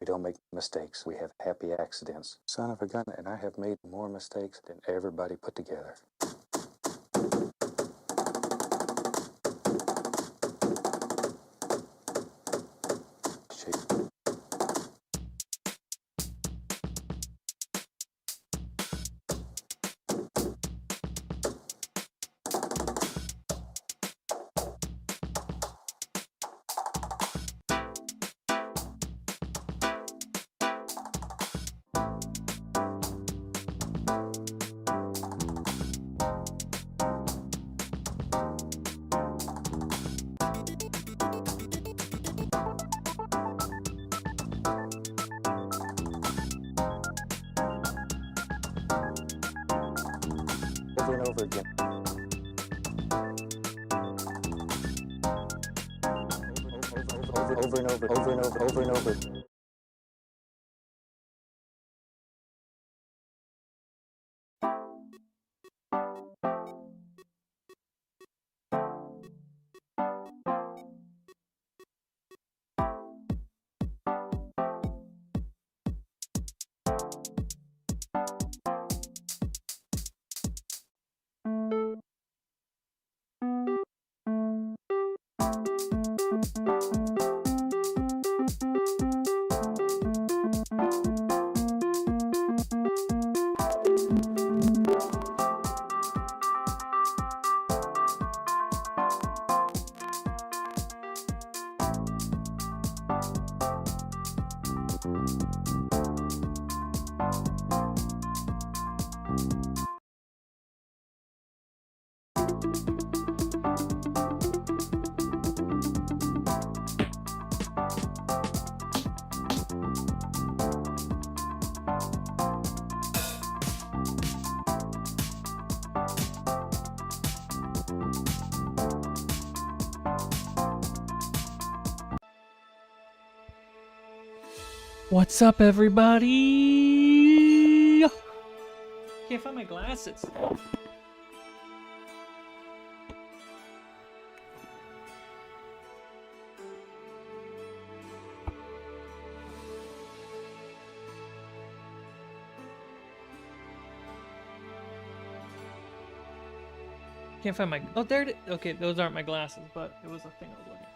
We don't make mistakes. We have happy accidents. Son of a gun, and I have made more mistakes than everybody put together. Over and over again. Over and over. What's up, everybody? Can't find my glasses. Can't find my... Oh, there it is. Okay, those aren't my glasses, but it was a thing I was looking at.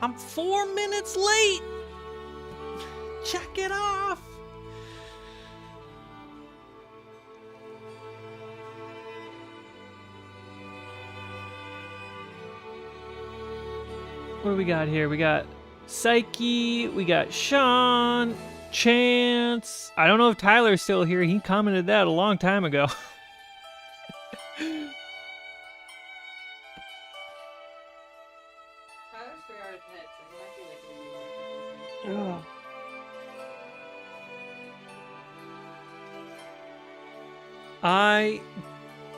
I'm 4 minutes late! Check it off! What do we got here? We got Psyche, we got Sean, Chance. I don't know if Tyler's still here. He commented that a long time ago.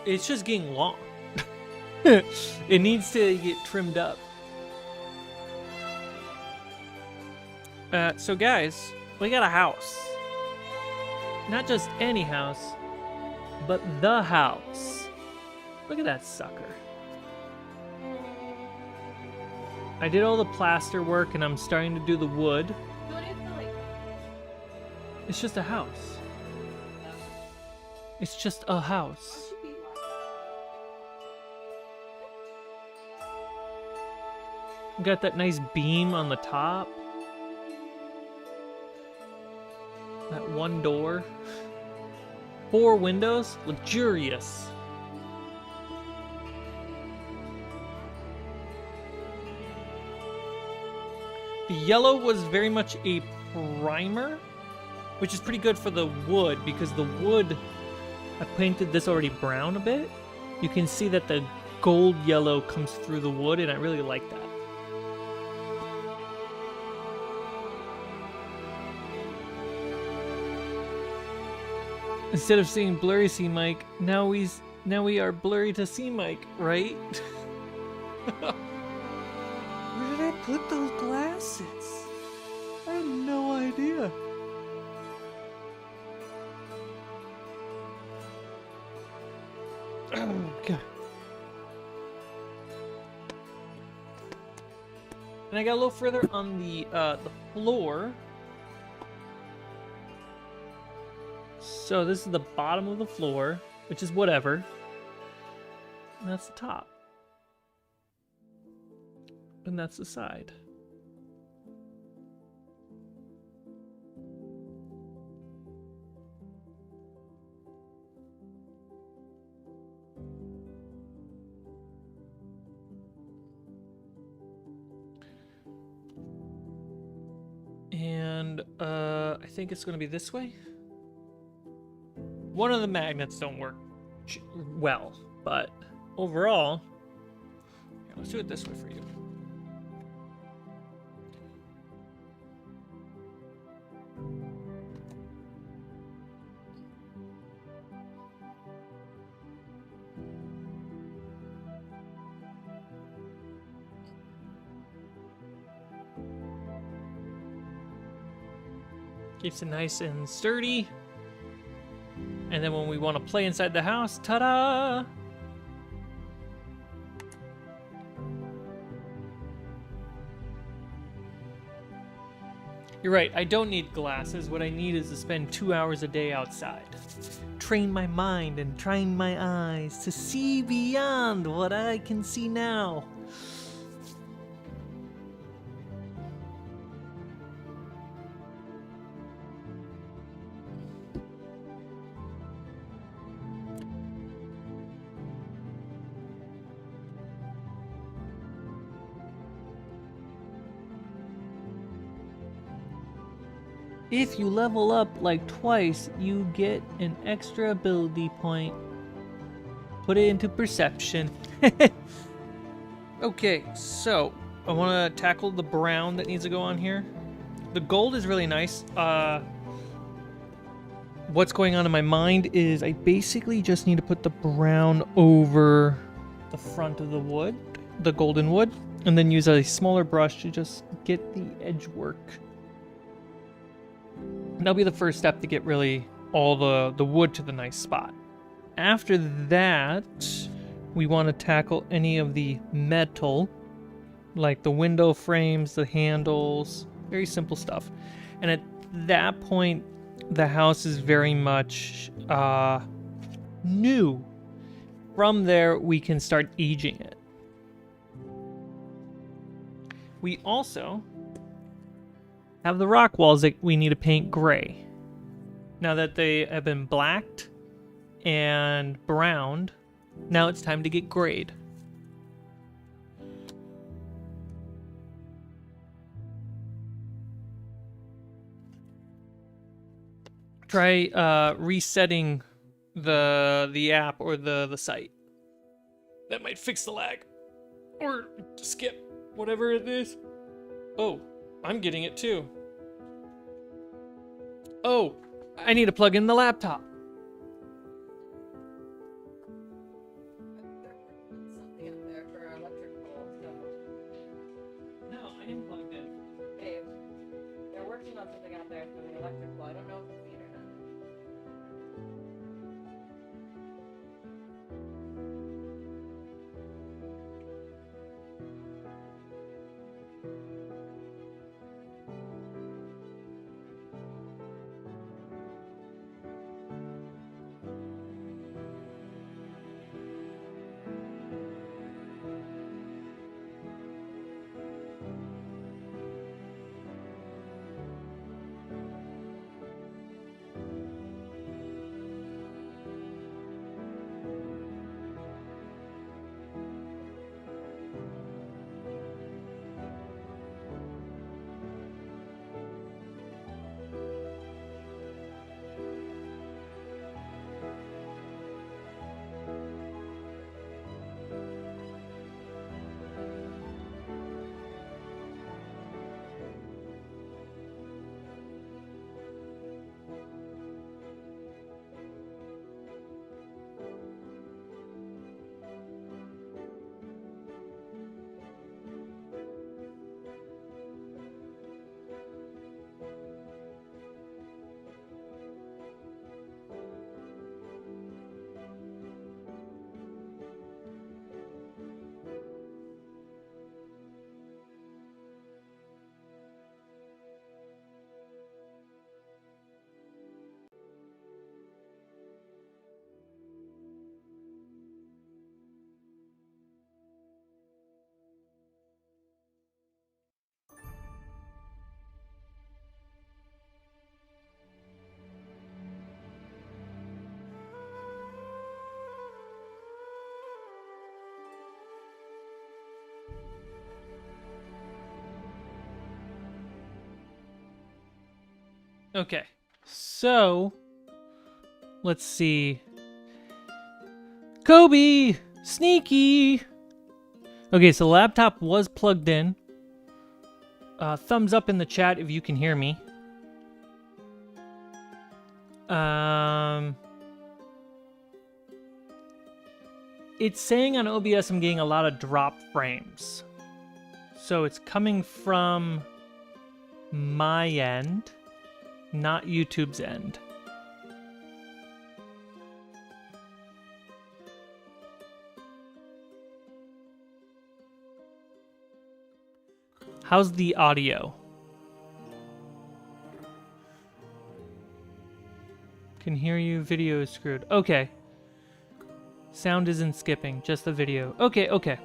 It's just getting long. It needs to get trimmed up. So guys, we got a house. Not just any house, but the house. Look at that sucker. I did all the plaster work and I'm starting to do the wood. It's just a house. It's just a house. Got that nice beam on the top. That one door. 4 windows. Luxurious. The yellow was very much a primer, which is pretty good for the wood because the wood, I painted this already brown a bit. You can see that the gold yellow comes through the wood and I really like that. Instead of saying blurry see Mike, now we are blurry to see Mike, right? Where did I put those glasses? I have no idea. Oh god. And I got a little further on the floor. So this is the bottom of the floor, which is whatever. And that's the top. And that's the side. And I think it's going to be this way. One of the magnets don't work well, but overall, yeah, let's do it this way for you. Keeps it nice and sturdy. And then when we want to play inside the house, ta-da! You're right, I don't need glasses. What I need is to spend 2 hours a day outside. Train my mind and train my eyes to see beyond what I can see now. If you level up like twice, you get an extra ability point. Put it into perception. Okay, so I want to tackle the brown that needs to go on here. The gold is really nice. What's going on in my mind is I basically just need to put the brown over the front of the wood, the golden wood, and then use a smaller brush to just get the edge work. That'll be the first step to get really all the wood to the nice spot. After that, we want to tackle any of the metal, like the window frames, the handles, very simple stuff. And at that point, the house is very much new. From there, we can start aging it. We also have the rock walls that we need to paint gray. Now that they have been blacked and browned, now it's time to get grayed. Try resetting the app or the site. That might fix the lag. Or skip whatever it is. Oh, I'm getting it too. Oh, I need to plug in the laptop. Something up there for electrical stuff. No, I am plugged in. Babe, they're working on something out there for the electrical. I don't know if it's the internet. Okay. So, let's see. Kobe! Sneaky! Okay, so the laptop was plugged in. Thumbs up in the chat if you can hear me. It's saying on OBS I'm getting a lot of drop frames. So it's coming from my end, not YouTube's end. How's the audio? Can hear you, video is screwed. Okay. Sound isn't skipping, just the video. Okay, okay.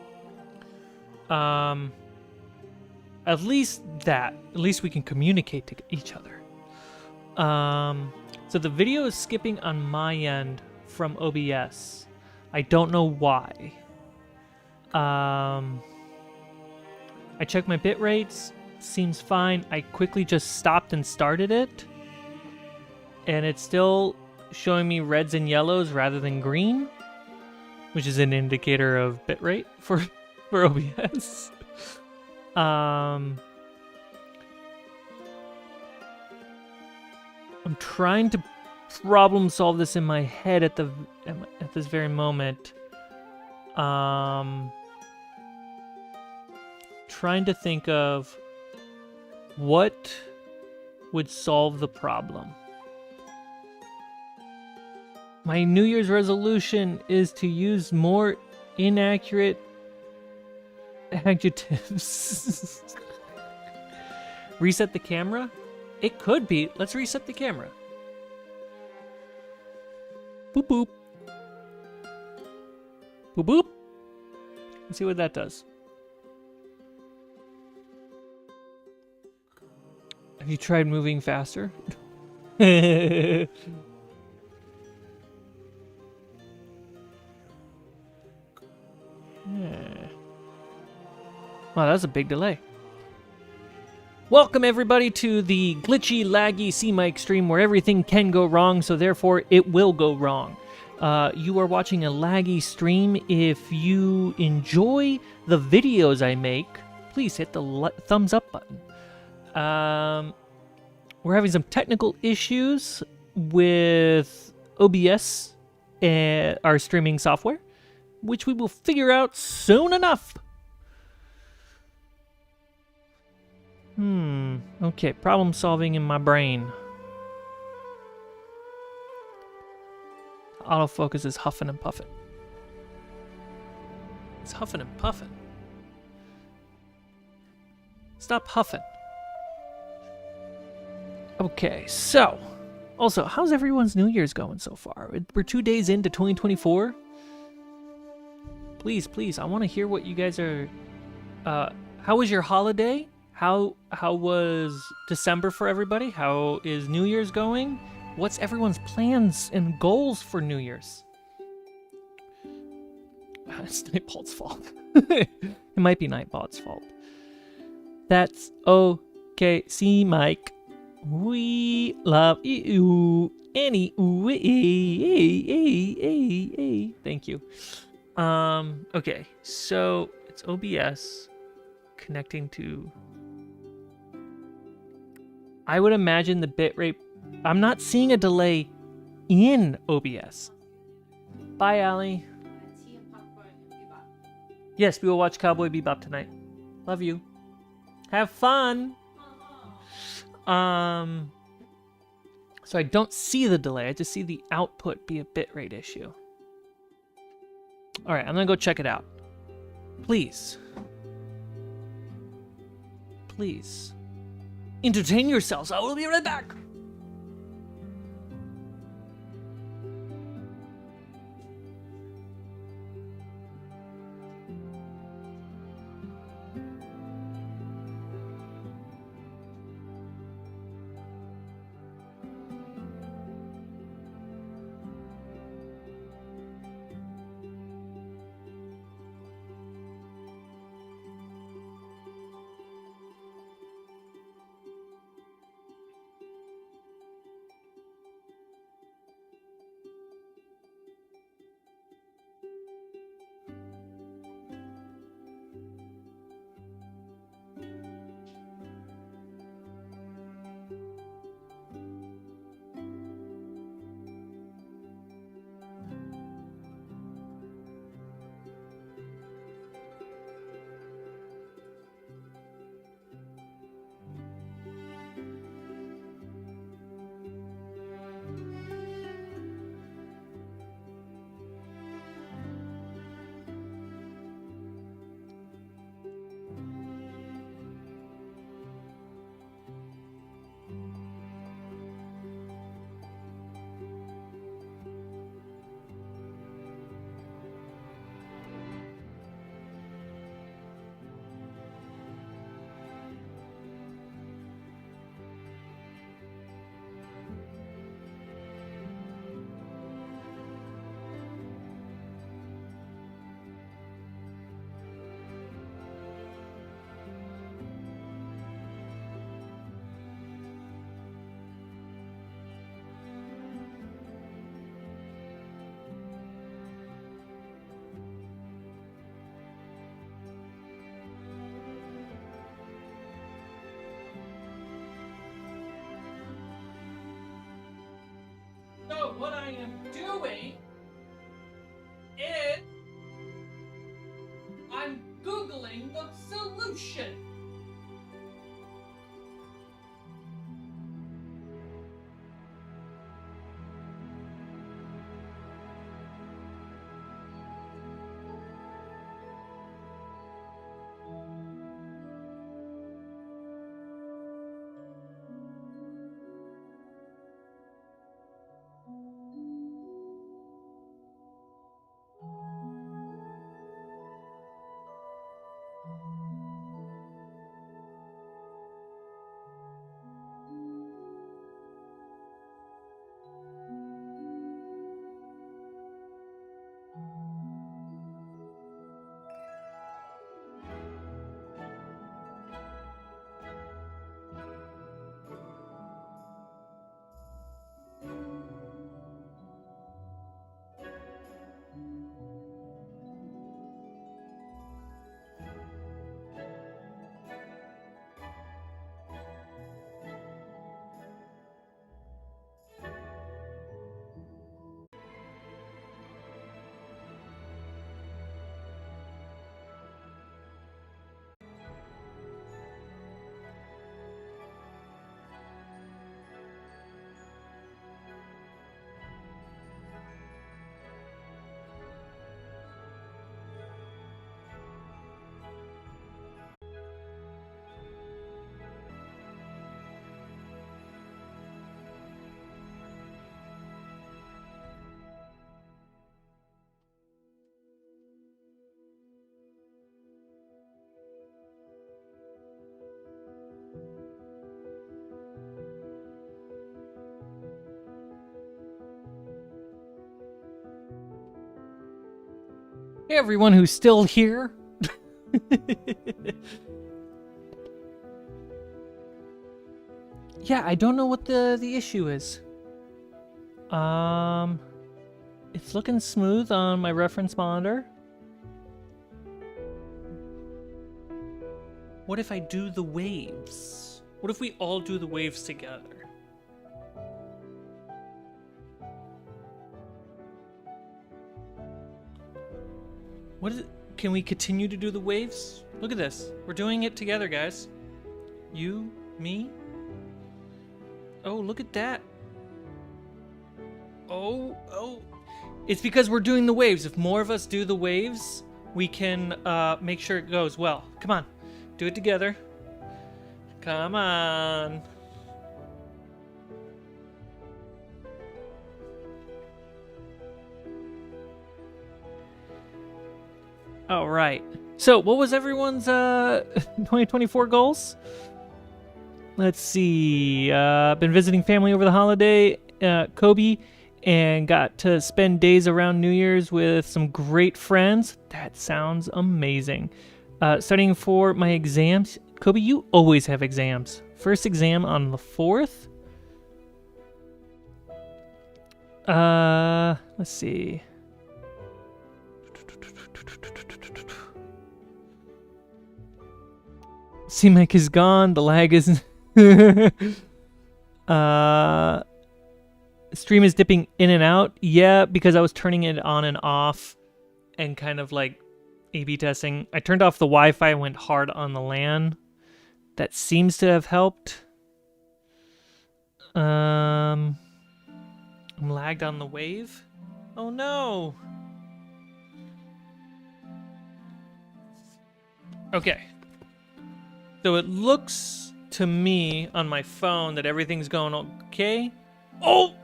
At least that. At least we can communicate to each other. So the video is skipping on my end from OBS. I don't know why. I checked my bit rates, seems fine. I quickly just stopped and started it. And it's still showing me reds and yellows rather than green, which is an indicator of bit rate for OBS. I'm trying to problem solve this in my head at this very moment. Trying to think of what would solve the problem. My New Year's resolution is to use more inaccurate adjectives. Reset the camera? It could be. Let's reset the camera. Boop boop. Boop boop. Let's see what that does. Have you tried moving faster? Yeah. Wow, that was a big delay. Welcome everybody to the glitchy, laggy C-Mic stream where everything can go wrong, so therefore it will go wrong. You are watching a laggy stream. If you enjoy the videos I make, please hit the thumbs up button. We're having some technical issues with OBS, our streaming software, which we will figure out soon enough. Okay, problem solving in my brain. Autofocus is huffing and puffing. It's huffing and puffing. Stop huffing. Okay, so, also, how's everyone's New Year's going so far? We're 2 days into 2024. Please, please, I want to hear what you guys are... how was your holiday? How was December for everybody? How is New Year's going? What's everyone's plans and goals for New Year's? It's Nightbot's fault. It might be Nightbot's fault. That's okay. See, Mike. We love you. Thank you. Okay, so it's OBS connecting to... I would imagine the bitrate... I'm not seeing a delay in OBS. Bye, Allie. Yes, we will watch Cowboy Bebop tonight. Love you. Have fun. So I don't see the delay. I just see the output be a bitrate issue. All right, I'm gonna go check it out. Please. Please. Entertain yourselves. I will be right back. what I am doing is I'm Googling the solution. Hey, everyone who's still here. Yeah, I don't know what the issue is. It's looking smooth on my reference monitor. What if I do the waves? What if we all do the waves together? What is it? Can we continue to do the waves? Look at this. We're doing it together, guys. You, me. Oh, look at that. Oh. It's because we're doing the waves. If more of us do the waves, we can make sure it goes well. Come on. Do it together. Come on. All right. So, what was everyone's 2024 goals? Let's see. Been visiting family over the holiday, Kobe, and got to spend days around New Year's with some great friends. That sounds amazing. Studying for my exams. Kobe, you always have exams. First exam on the 4th. Let's see. CMake is gone. The lag is. Stream is dipping in and out. Yeah, because I was turning it on and off, and kind of like A/B testing. I turned off the Wi-Fi and went hard on the LAN. That seems to have helped. I'm lagged on the wave. Oh no. Okay. So it looks to me on my phone that everything's going okay. Oh!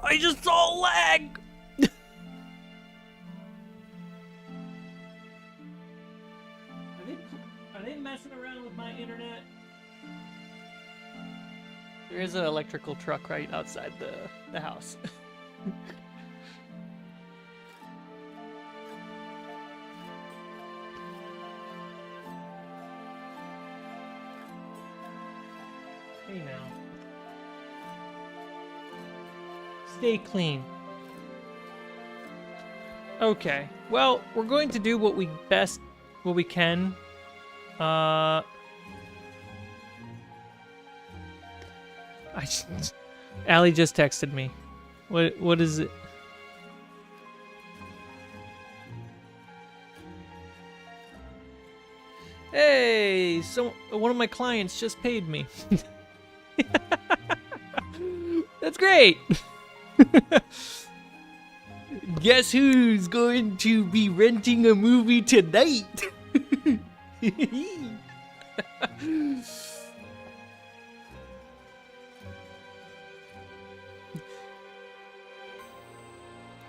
I just saw lag! Are they messing around with my internet? There is an electrical truck right outside the house. Hey now. Stay clean. Okay. Well, we're going to do what we can. Allie just texted me. What is it? Hey, so one of my clients just paid me. That's great. Guess who's going to be renting a movie tonight?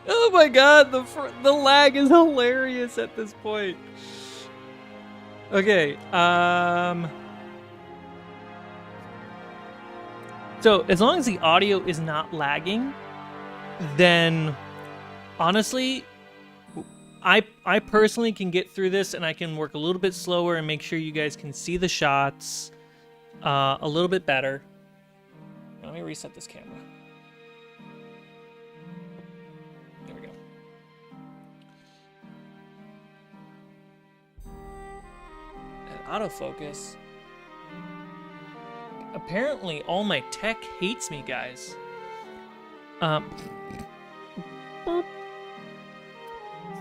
Oh my god, the lag is hilarious at this point. Okay, so as long as the audio is not lagging, then honestly, I personally can get through this, and I can work a little bit slower and make sure you guys can see the shots a little bit better. Let me reset this camera. There we go. And autofocus. Apparently, all my tech hates me, guys.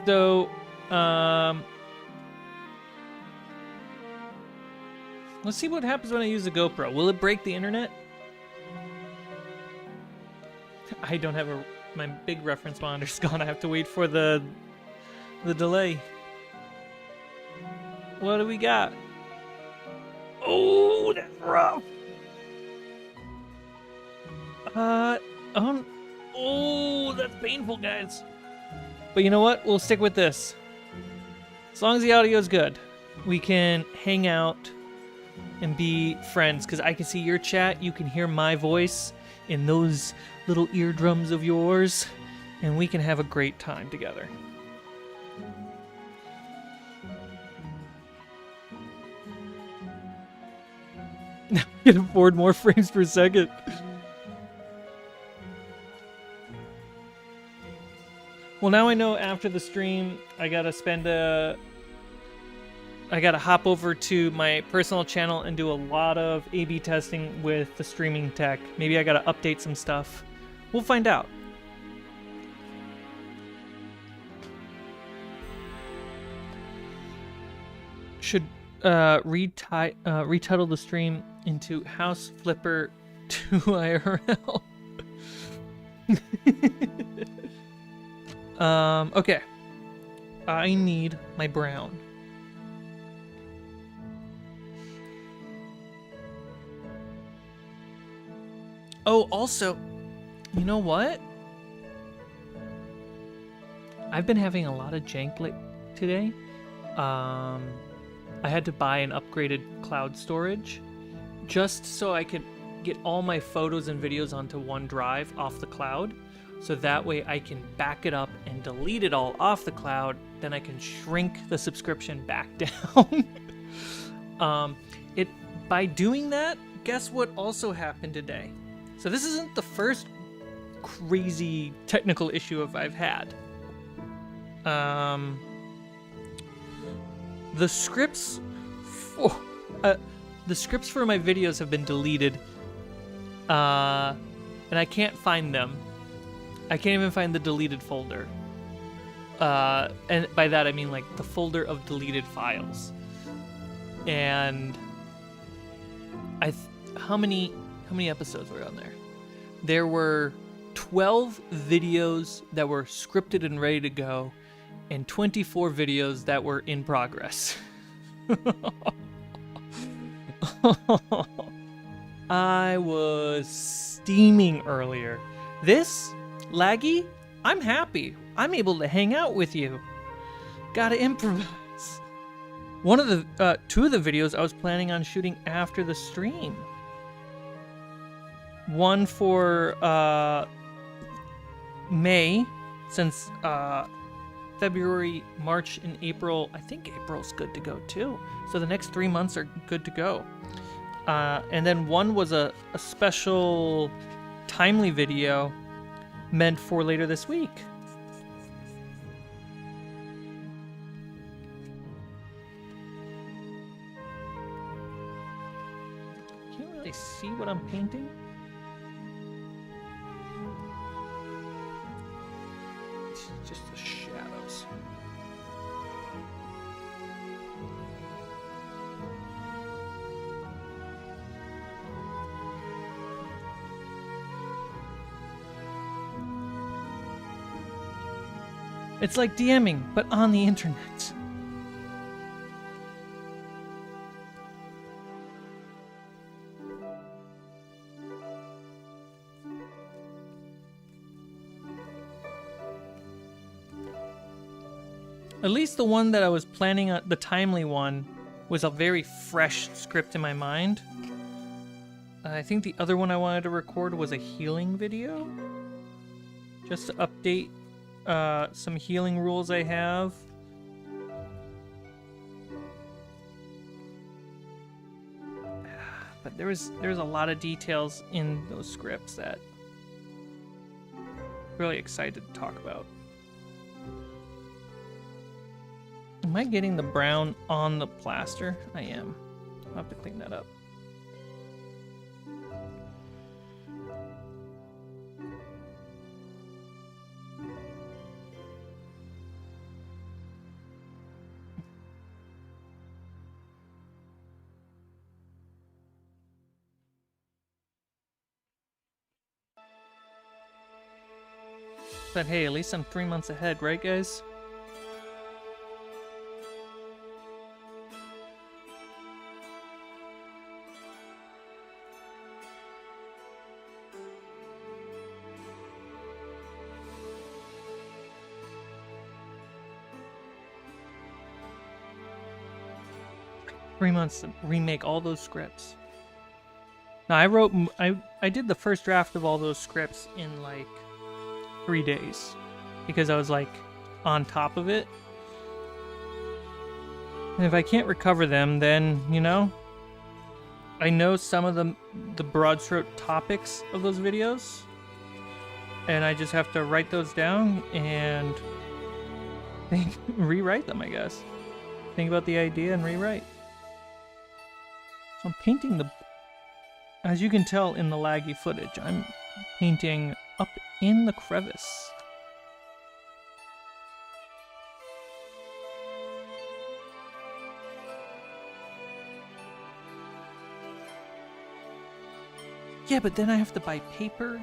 So, let's see what happens when I use a GoPro. Will it break the internet? I don't have my big reference monitor's gone. I have to wait for the delay. What do we got? Oh, that's rough. Oh, that's painful, guys. But you know what? We'll stick with this. As long as the audio is good, we can hang out and be friends, because I can see your chat, you can hear my voice in those little eardrums of yours, and we can have a great time together. Now I can afford more frames per second. Well, now I know after the stream, I gotta hop over to my personal channel and do a lot of A/B testing with the streaming tech. Maybe I gotta update some stuff. We'll find out. Should retitle the stream into House Flipper 2 IRL. Okay. I need my brown. Oh, also, you know what? I've been having a lot of jank today. I had to buy an upgraded cloud storage just so I could get all my photos and videos onto OneDrive off the cloud. So that way I can back it up and delete it all off the cloud. Then I can shrink the subscription back down. By doing that, guess what also happened today? So this isn't the first crazy technical issue I've had. The scripts for my videos have been deleted, and I can't find them. I can't even find the deleted folder. And by that I mean like the folder of deleted files. And how many episodes were on there? There were 12 videos that were scripted and ready to go, and 24 videos that were in progress. I was steaming earlier. This laggy, I'm happy. I'm able to hang out with you. Gotta improvise. One of the two of the videos I was planning on shooting after the stream. One for May, since February, March, and April. I think April's good to go too. So the next 3 months are good to go. And then one was a special timely video meant for later this week. Can't really see what I'm painting. It's like DMing, but on the internet. At least the one that I was planning on, the timely one, was a very fresh script in my mind. I think the other one I wanted to record was a healing video. Just to update some healing rules I have. But there's a lot of details in those scripts that I'm really excited to talk about. Am I getting the brown on the plaster? I am. I'll have to clean that up. But hey, at least I'm 3 months ahead, right, guys? Three months to remake all those scripts. Now I did the first draft of all those scripts in like 3 days because I was like on top of it. And if I can't recover them, then, you know, I know some of the broad stroke topics of those videos, and I just have to write those down and rewrite them, I guess. Think about the idea and rewrite. So I'm painting as you can tell in the laggy footage, I'm painting up in the crevice. Yeah, but then I have to buy paper.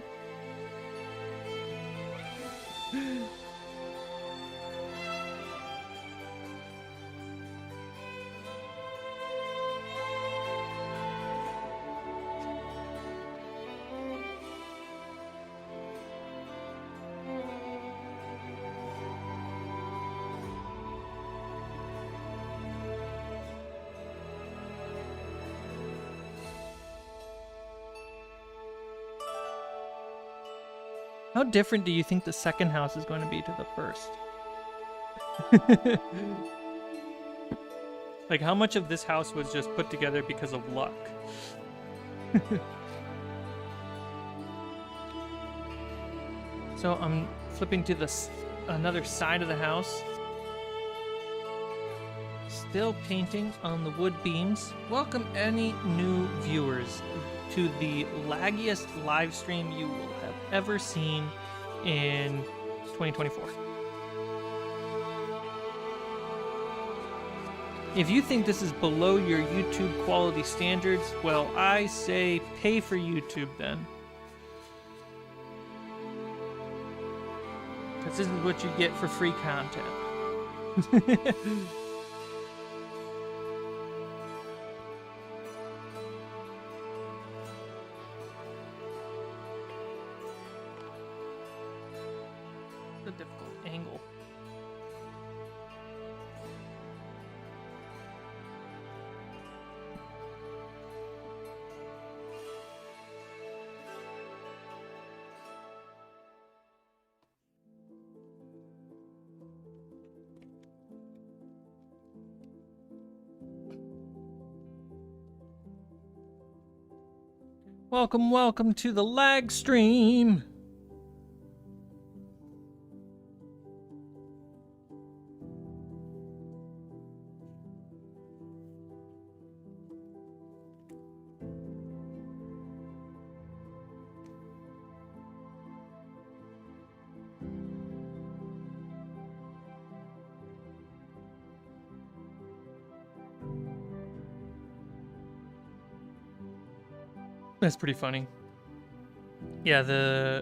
How different do you think the second house is going to be to the first? Like, how much of this house was just put together because of luck? So I'm flipping to another side of the house. Still painting on the wood beams. Welcome any new viewers to the laggiest live stream you will have ever seen in 2024. If you think this is below your YouTube quality standards, well, I say pay for YouTube then. Because this is what you get for free content. A difficult angle. Welcome to the lag stream. That's pretty funny. Yeah,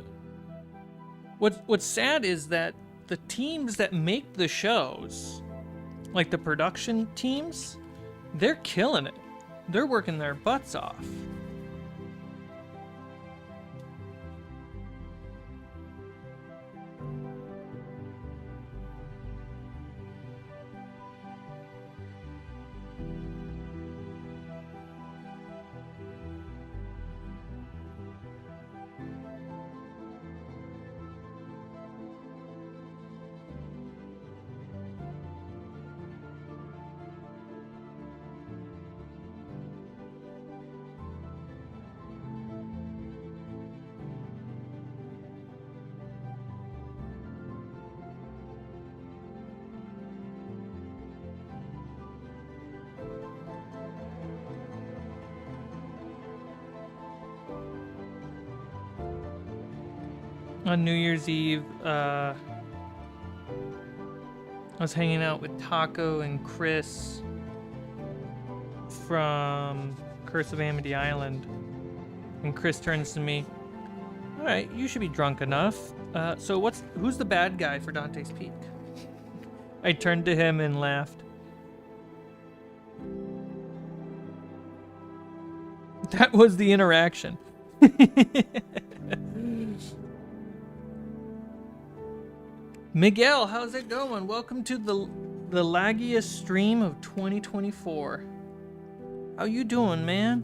what's sad is that the teams that make the shows, like the production teams, they're killing it. They're working their butts off. On New Year's Eve, I was hanging out with Taco and Chris from Curse of Amity Island, and Chris turns to me, "All right, you should be drunk enough. So who's the bad guy for Dante's Peak?" I turned to him and laughed. That was the interaction. Miguel, how's it going? Welcome to the laggiest stream of 2024. How you doing, man?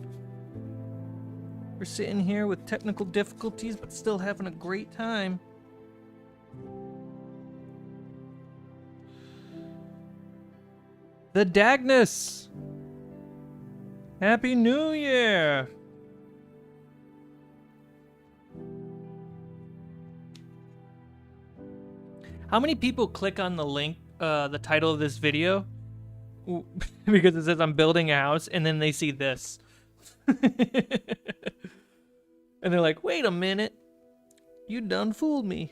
We're sitting here with technical difficulties, but still having a great time. The Dagnus! Happy New Year! How many people click on the link, the title of this video, because it says I'm building a house, and then they see this? And they're like, wait a minute, you done fooled me.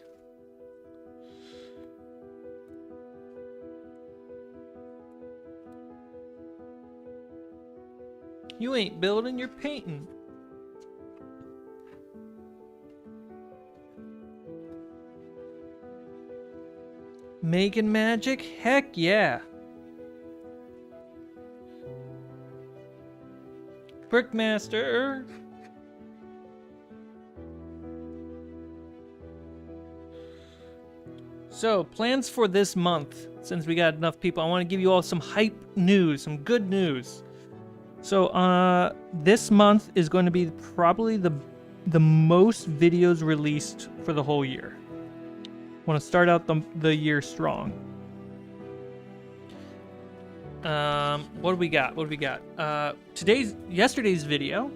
You ain't building, you're painting. Making magic? Heck yeah. Brickmaster. So, plans for this month. Since we got enough people, I want to give you all some hype news, some good news. So, this month is going to be probably the most videos released for the whole year. Want to start out the year strong. What do we got? What do we got? Yesterday's video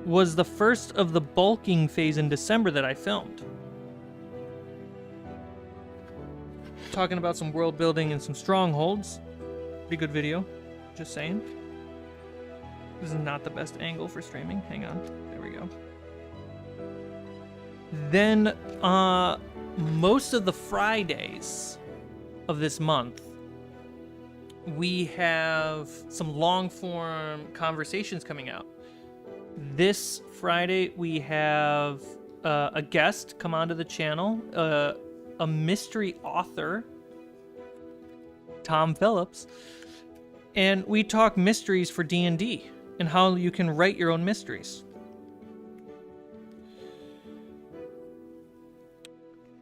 was the first of the bulking phase in December that I filmed. Talking about some world building and some strongholds. Pretty good video. Just saying. This is not the best angle for streaming. Hang on. There we go. Then, most of the Fridays of this month, we have some long-form conversations coming out. This Friday, we have a guest come onto the channel, a mystery author, Tom Phillips, and we talk mysteries for D&D and how you can write your own mysteries.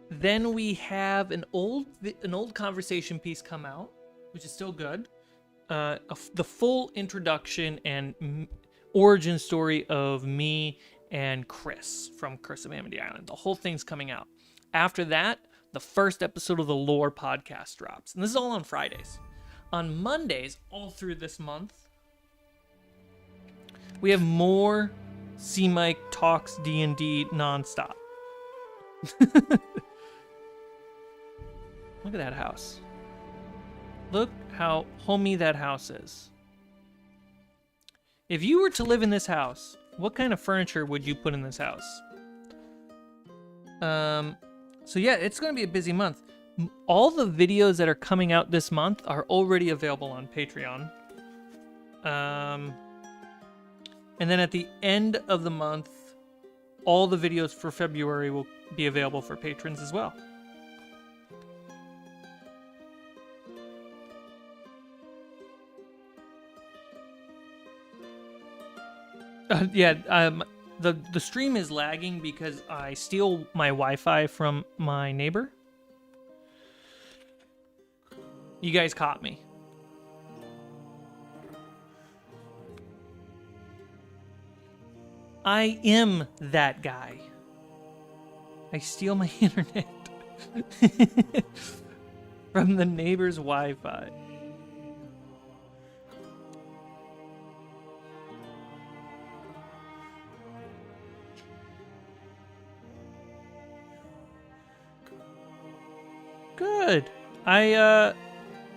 Then we have an old conversation piece come out, which is still good. The full introduction and origin story of me and Chris from Curse of Amity Island. The whole thing's coming out. After that, the first episode of the Lore podcast drops. And this is all on Fridays. On Mondays, all through this month, we have more C-Mike Talks D&D nonstop. Look at that house. Look how homey that house is. If you were to live in this house, what kind of furniture would you put in this house? So yeah, it's going to be a busy month. All the videos that are coming out this month are already available on Patreon. And then at the end of the month, all the videos for February will be available for patrons as well. The stream is lagging because I steal my Wi-Fi from my neighbor. You guys caught me. I am that guy. I steal my internet from the neighbor's Wi-Fi. Good.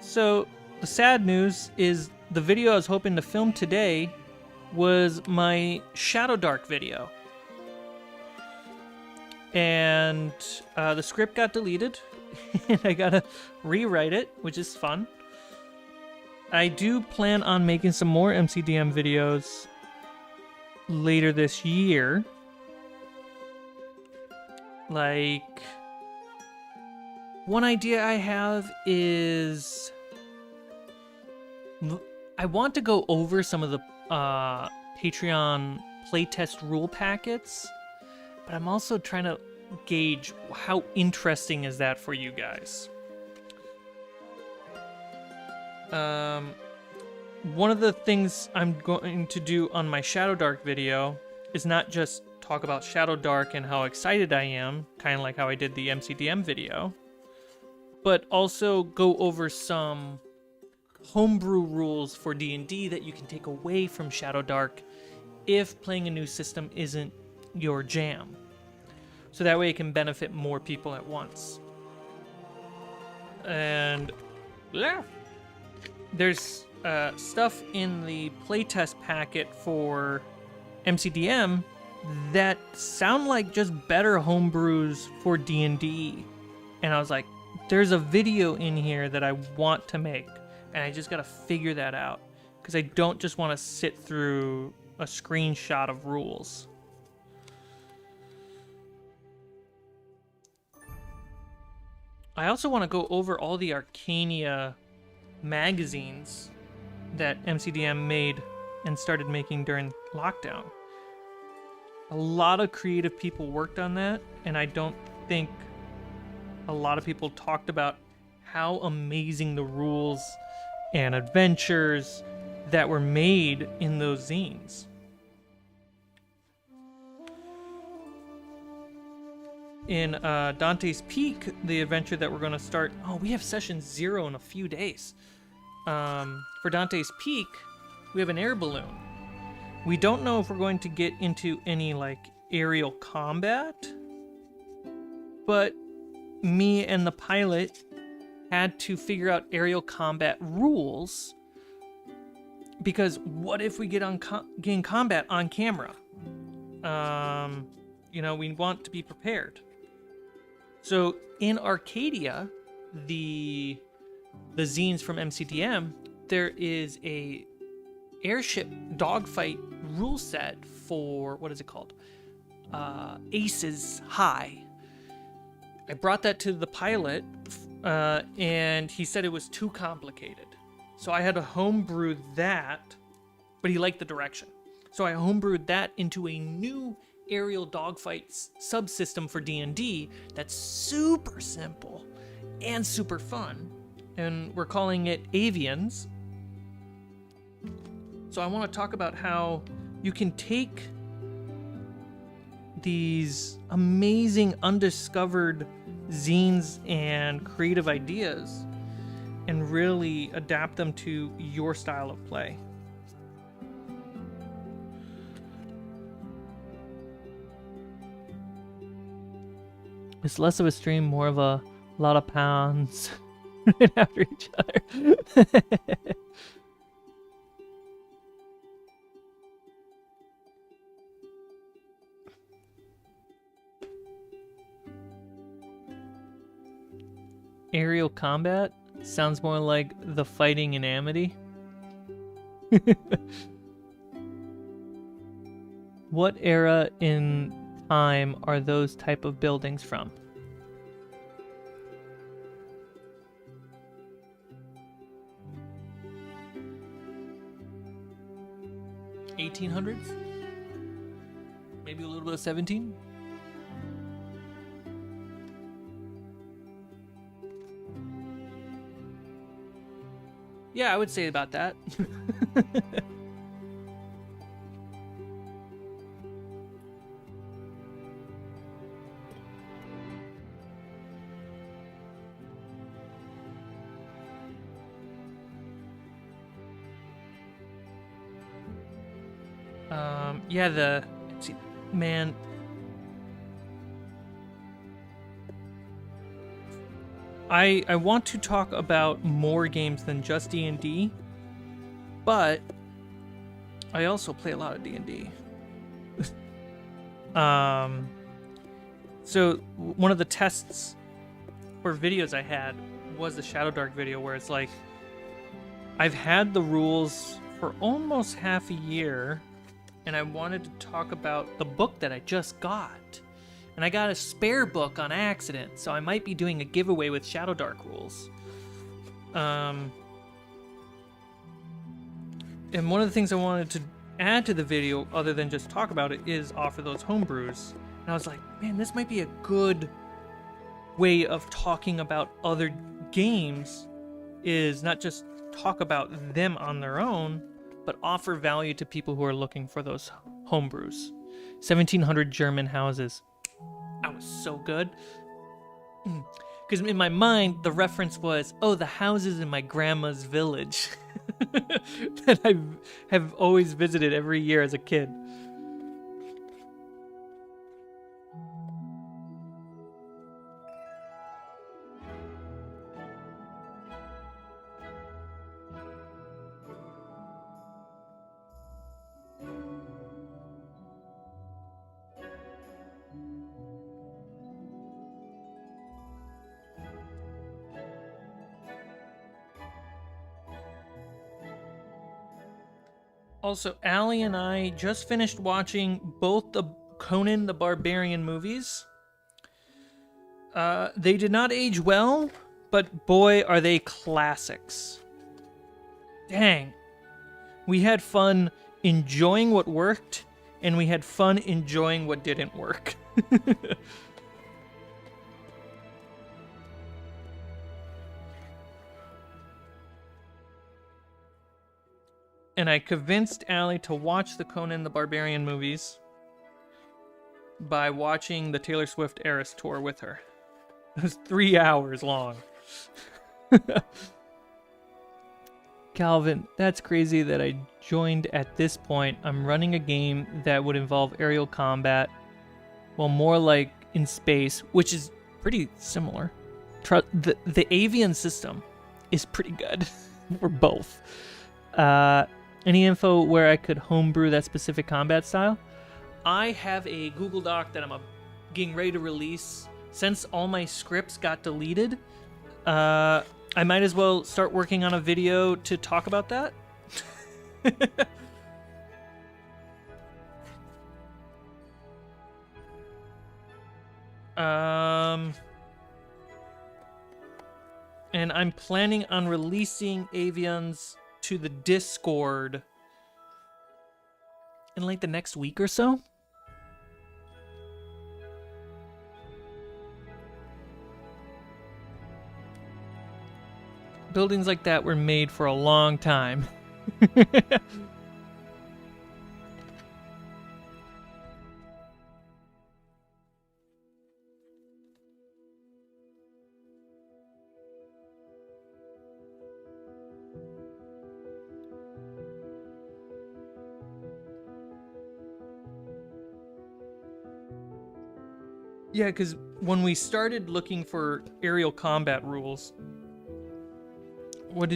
So the sad news is the video I was hoping to film today was my Shadow Dark video. And the script got deleted, and I gotta rewrite it, which is fun. I do plan on making some more MCDM videos later this year. Like, one idea I have is I want to go over some of the Patreon playtest rule packets, but I'm also trying to gauge how interesting is that for you guys. One of the things I'm going to do on my Shadow Dark video is not just talk about Shadow Dark and how excited I am, kind of like how I did the MCDM video, but also go over some homebrew rules for D&D that you can take away from Shadow Dark if playing a new system isn't your jam. So that way it can benefit more people at once. And yeah, there's stuff in the playtest packet for MCDM that sound like just better homebrews for D&D. And I was like, there's a video in here that I want to make, and I just gotta figure that out, because I don't just want to sit through a screenshot of rules. I also want to go over all the Arcania magazines that MCDM made and started making during lockdown. A lot of creative people worked on that, and I don't think a lot of people talked about how amazing the rules and adventures that were made in those zines. In Dante's Peak, the adventure that we're going to start... Oh, we have session 0 in a few days. For Dante's Peak, we have an air balloon. We don't know if we're going to get into any, like, aerial combat, but me and the pilot had to figure out aerial combat rules, because what if we get in combat on camera? You know, we want to be prepared. So in Arcadia, the zines from MCDM, there is a airship dogfight rule set for, what is it called? Aces High. I brought that to the pilot, and he said it was too complicated. So I had to homebrew that, but he liked the direction. So I homebrewed that into a new aerial dogfight subsystem for D&D that's super simple and super fun, and we're calling it Avians. So I want to talk about how you can take these amazing undiscovered zines and creative ideas and really adapt them to your style of play. It's less of a stream, more of a lot of pounds right after each other. Aerial combat sounds more like the fighting in Amity. What era in time are those type of buildings from? $1800s? Maybe a little bit of 17? Yeah, I would say about that. Yeah, let's see, man. I want to talk about more games than just D&D, but I also play a lot of D&D. So one of the tests or videos I had was the Shadow Dark video where it's like, I've had the rules for almost half a year, and I wanted to talk about the book that I just got. And I got a spare book on accident, so I might be doing a giveaway with Shadow Dark rules. And one of the things I wanted to add to the video, other than just talk about it, is offer those homebrews. And I was like, man, this might be a good way of talking about other games, is not just talk about them on their own, but offer value to people who are looking for those homebrews. 1700 German houses. That was so good. Because in my mind, the reference was, oh, the houses in my grandma's village that I have always visited every year as a kid. Also, Allie and I just finished watching both the Conan the Barbarian movies. They did not age well, but boy, are they classics. Dang. We had fun enjoying what worked, and we had fun enjoying what didn't work. And I convinced Allie to watch the Conan the Barbarian movies by watching the Taylor Swift Eras tour with her. It was 3 hours long. Calvin, that's crazy that I joined at this point. I'm running a game that would involve aerial combat, well, more like in space, which is pretty similar. The avian system is pretty good for both. Any info where I could homebrew that specific combat style? I have a Google Doc that I'm getting ready to release. Since all my scripts got deleted, I might as well start working on a video to talk about that. And I'm planning on releasing avians to the Discord in like the next week or so. Buildings like that were made for a long time. Yeah, because when we started looking for aerial combat rules, what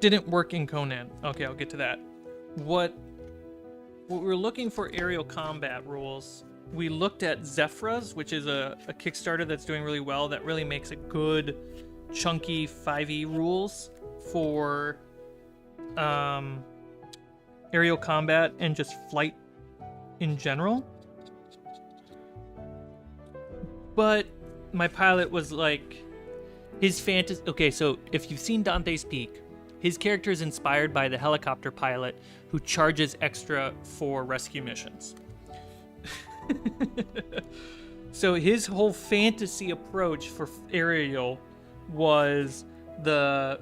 didn't work in Conan? Okay, I'll get to that. What we were looking for aerial combat rules, we looked at Zephyrus, which is a Kickstarter that's doing really well, that really makes a good chunky 5e rules for aerial combat and just flight in general. But my pilot was like, his fantasy. Okay, so if you've seen Dante's Peak, his character is inspired by the helicopter pilot who charges extra for rescue missions. So his whole fantasy approach for Ariel was the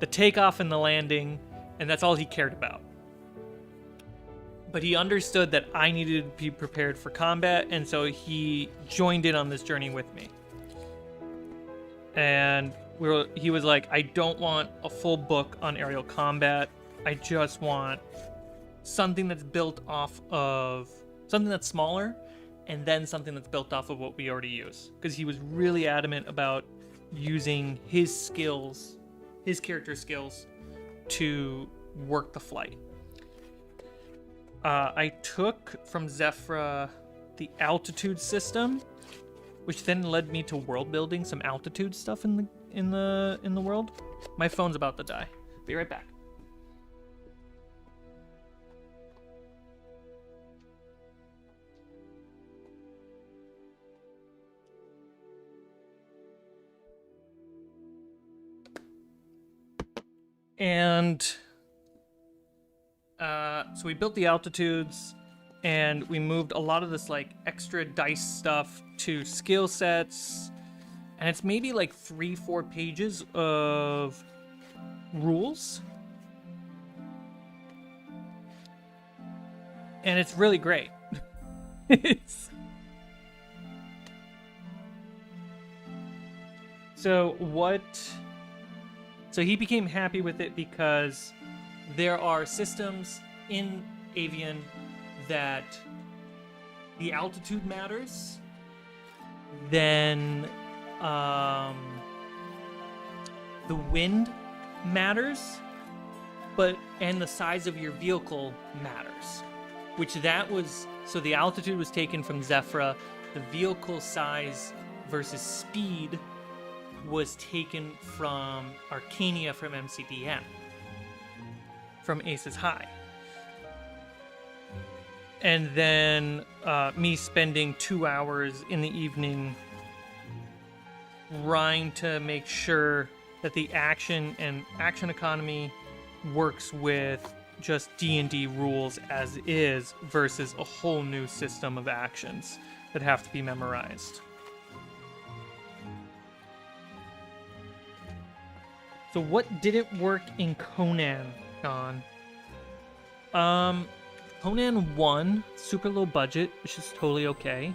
takeoff and the landing, and that's all he cared about. But he understood that I needed to be prepared for combat, and so he joined in on this journey with me. And he was like, I don't want a full book on aerial combat. I just want something that's built off of something that's smaller, and then something that's built off of what we already use. Because he was really adamant about using his skills, his character skills, to work the flight. I took from Zephyra the altitude system, which then led me to world building some altitude stuff in the world. My phone's about to die. Be right back. And so we built the altitudes, and we moved a lot of this like extra dice stuff to skill sets, and it's maybe like 3-4 pages of rules, and it's really great. So he became happy with it because there are systems in Avian that the altitude matters, then the wind matters, and the size of your vehicle matters. So the altitude was taken from Zephyra, the vehicle size versus speed was taken from Arcania from MCDM, from Aces High. And then me spending 2 hours in the evening trying to make sure that the action and action economy works with just D&D rules as is versus a whole new system of actions that have to be memorized. So what didn't work in Conan, John? Conan 1, super low budget, which is totally okay.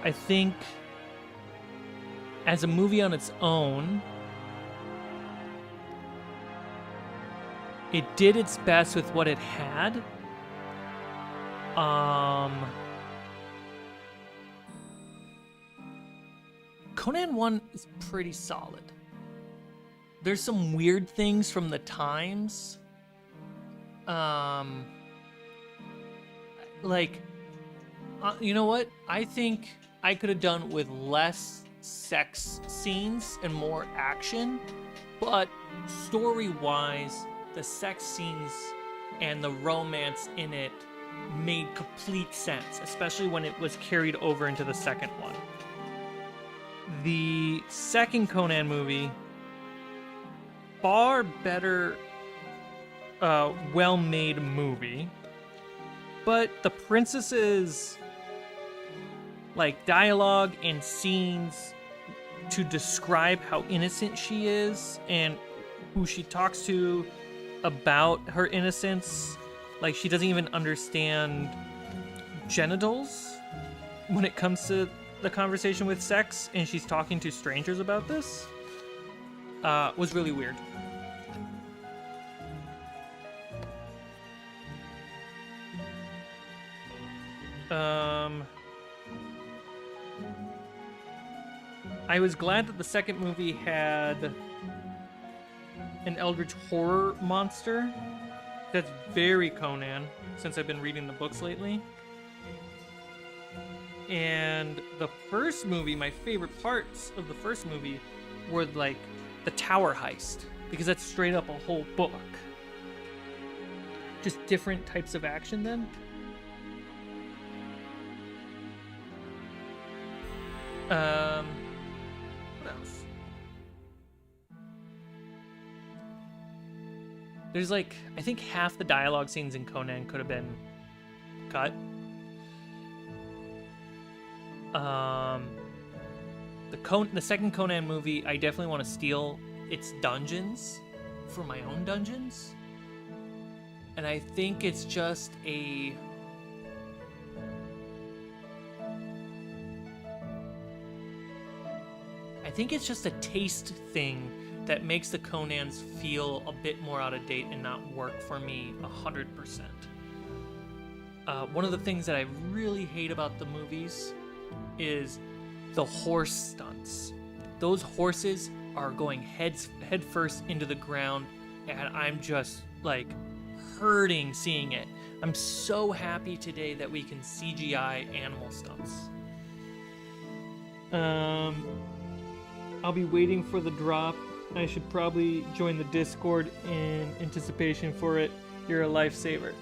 I think as a movie on its own, it did its best with what it had. Conan 1 is pretty solid. There's some weird things from the times. You know what? I think I could have done with less sex scenes and more action, but story-wise, the sex scenes and the romance in it made complete sense, especially when it was carried over into the second one. The second Conan movie, far better, well-made movie, but the princess's like dialogue and scenes to describe how innocent she is and who she talks to about her innocence, like she doesn't even understand genitals when it comes to the conversation with sex, and she's talking to strangers about this, was really weird. I was glad that the second movie had an eldritch horror monster. That's very Conan, since I've been reading the books lately. And the first movie, my favorite parts of the first movie were like the tower heist, because that's straight up a whole book. Just different types of action then. What else? There's like, I think half the dialogue scenes in Conan could have been cut. The second Conan movie, I definitely want to steal its dungeons for my own dungeons. And I think it's just a... I think it's just a taste thing that makes the Conans feel a bit more out of date and not work for me 100%. One of the things that I really hate about the movies is the horse stunts. Those horses are going head first into the ground, and I'm just like hurting seeing it. I'm so happy today that we can CGI animal stunts. I'll be waiting for the drop. I should probably join the Discord in anticipation for it. You're a lifesaver.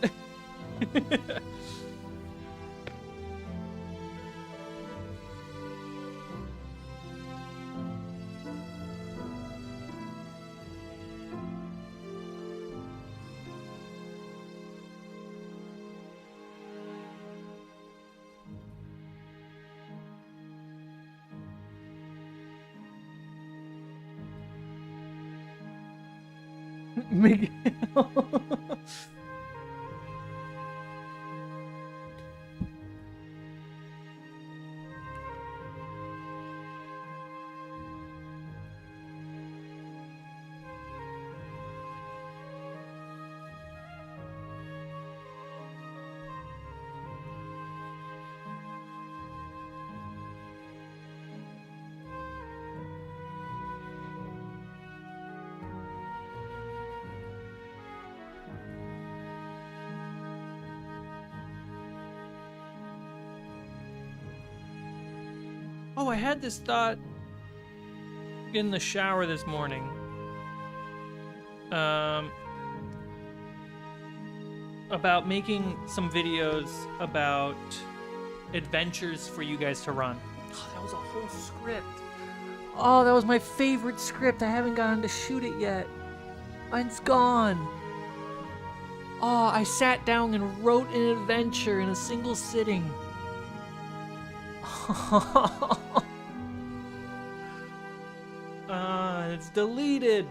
Miguel. Oh, I had this thought in the shower this morning. About making some videos about adventures for you guys to run. Oh, that was a whole script. Oh, that was my favorite script. I haven't gotten to shoot it yet. Mine's gone. Oh, I sat down and wrote an adventure in a single sitting. It's deleted.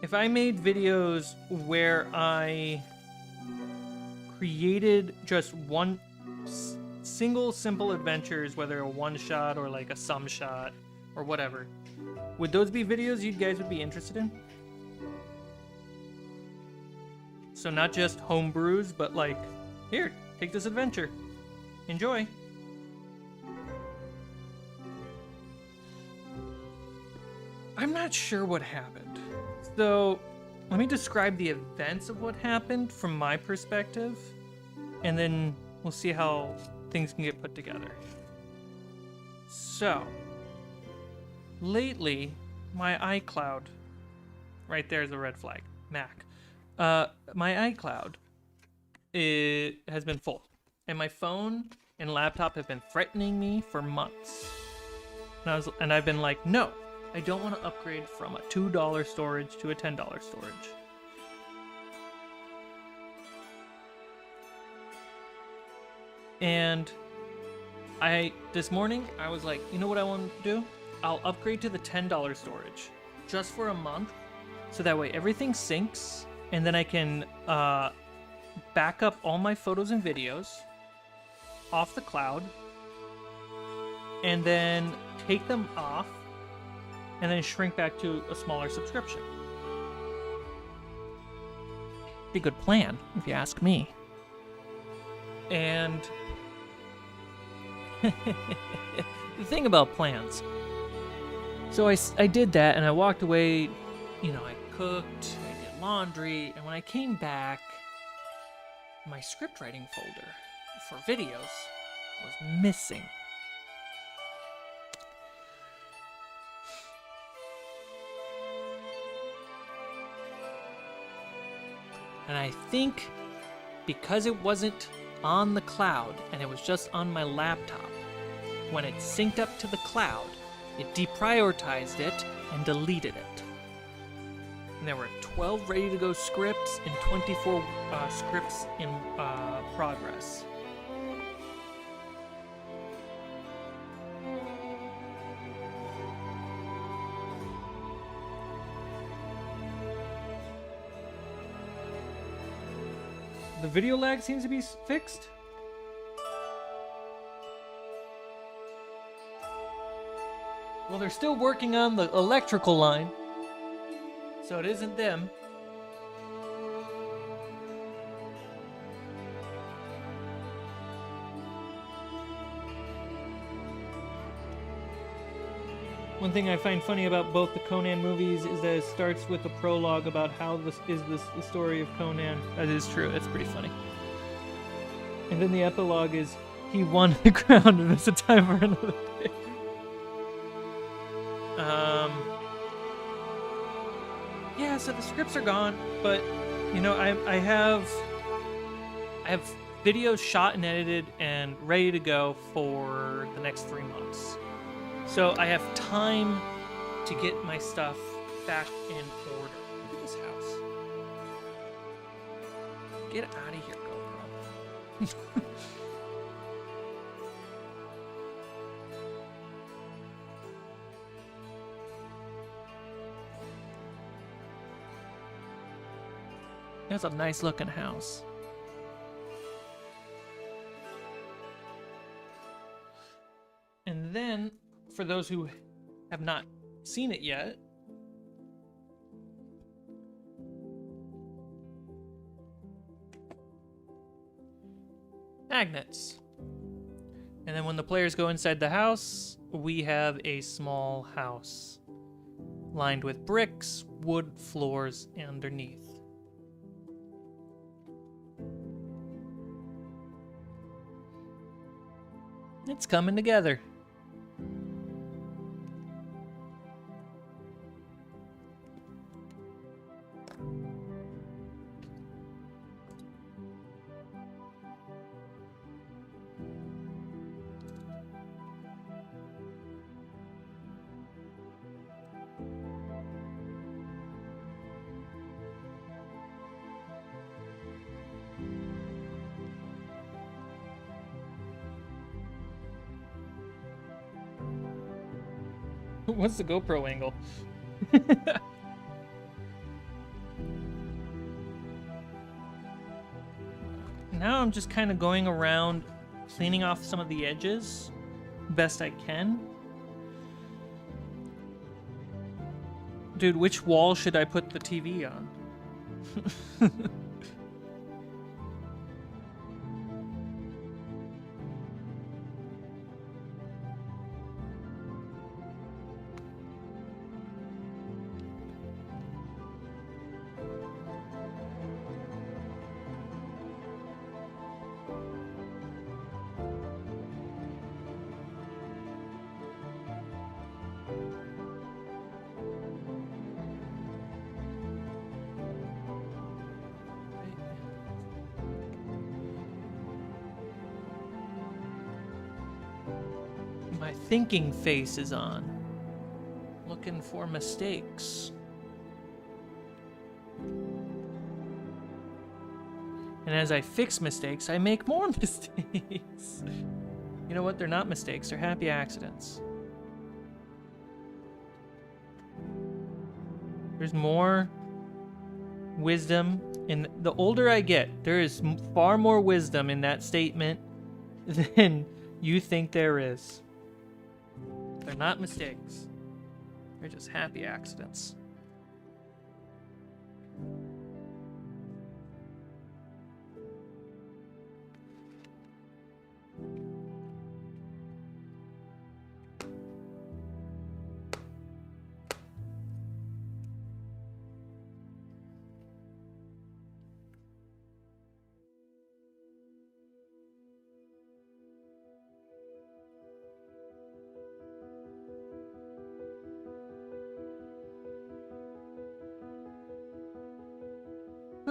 If I made videos where I created just one single simple adventures, whether a one shot or like a sum shot or whatever, would those be videos you guys would be interested in? So not just homebrews, but like, here, take this adventure. Enjoy. I'm not sure what happened. So let me describe the events of what happened from my perspective, and then we'll see how things can get put together. So, lately, my iCloud, right there's a red flag, Mac. My iCloud has been full, and my phone and laptop have been threatening me for months. And I've been like, no, I don't want to upgrade from a $2 storage to a $10 storage. And this morning, I was like, you know what I want to do? I'll upgrade to the $10 storage just for a month, so that way everything syncs, and then I can back up all my photos and videos off the cloud, and then take them off, and then shrink back to a smaller subscription. Pretty good plan, if you ask me. And the thing about plans. So I did that, and I walked away, you know, I cooked, I did laundry, and when I came back, my script writing folder for videos was missing. And I think because it wasn't on the cloud and it was just on my laptop, when it synced up to the cloud, it deprioritized it and deleted it. And there were 12 ready to go scripts and 24 scripts in progress. The video lag seems to be fixed. Well, they're still working on the electrical line, so it isn't them. One thing I find funny about both the Conan movies is that it starts with a prologue about how this is the story of Conan. That is true. It's pretty funny. And then the epilogue is he won the crown and it's a time for another day. Yeah, so the scripts are gone, but you know, I have videos shot and edited and ready to go for the next 3 months. So I have time to get my stuff back in order. Look at this house. Get out of here, GoPro. That's a nice looking house. And then, for those who have not seen it yet, magnets. And then when the players go inside the house, we have a small house lined with bricks, wood floors underneath. It's coming together. What's the GoPro angle? Now I'm just kind of going around cleaning off some of the edges best I can. Dude, which wall should I put the TV on? My thinking face is on. Looking for mistakes. And as I fix mistakes, I make more mistakes. You know what? They're not mistakes, they're happy accidents. There's more wisdom. And the older I get, there is far more wisdom in that statement than you think there is. They're not mistakes. They're just happy accidents.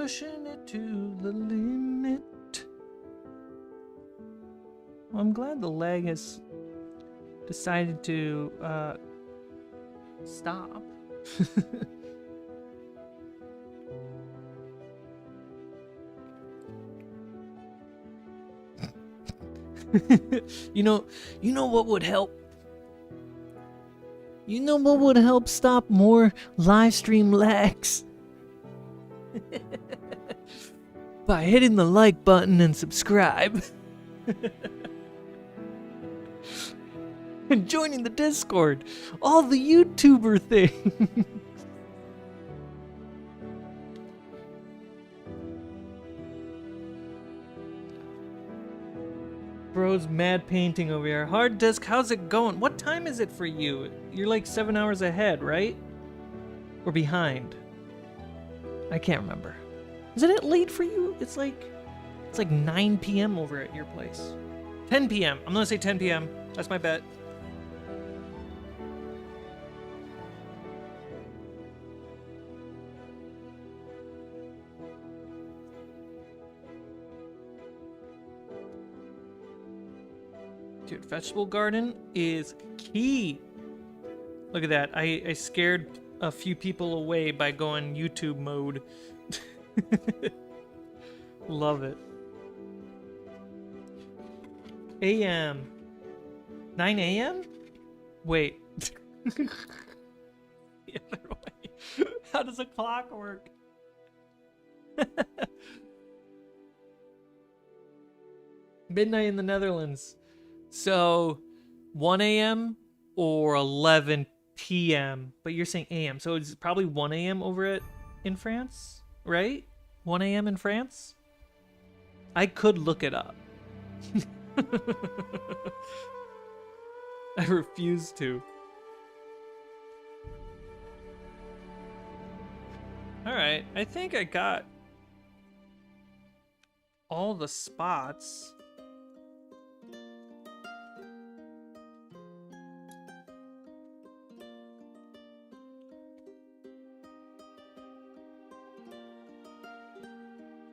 pushing it to the limit. Well, I'm glad the lag has decided to stop. You know what would help? You know what would help stop more live stream lags? By hitting the like button and subscribe. And joining the Discord. All the YouTuber things. Bro's mad painting over here. Hard disk, how's it going? What time is it for you? You're like 7 hours ahead, right? Or behind? I can't remember. Isn't it late for you? It's like 9 p.m. over at your place. 10 p.m. I'm gonna say 10 p.m. That's my bet. Dude, vegetable garden is key. Look at that. I scared a few people away by going YouTube mode. Love it. AM. 9 a.m.? Wait. The other way. How does a clock work? Midnight in the Netherlands. So 1 a.m. or 11 p.m. But you're saying a.m. So it's probably 1 a.m. over in France, right? 1 a.m. in France? I could look it up. I refuse to. Alright, I think I got all the spots.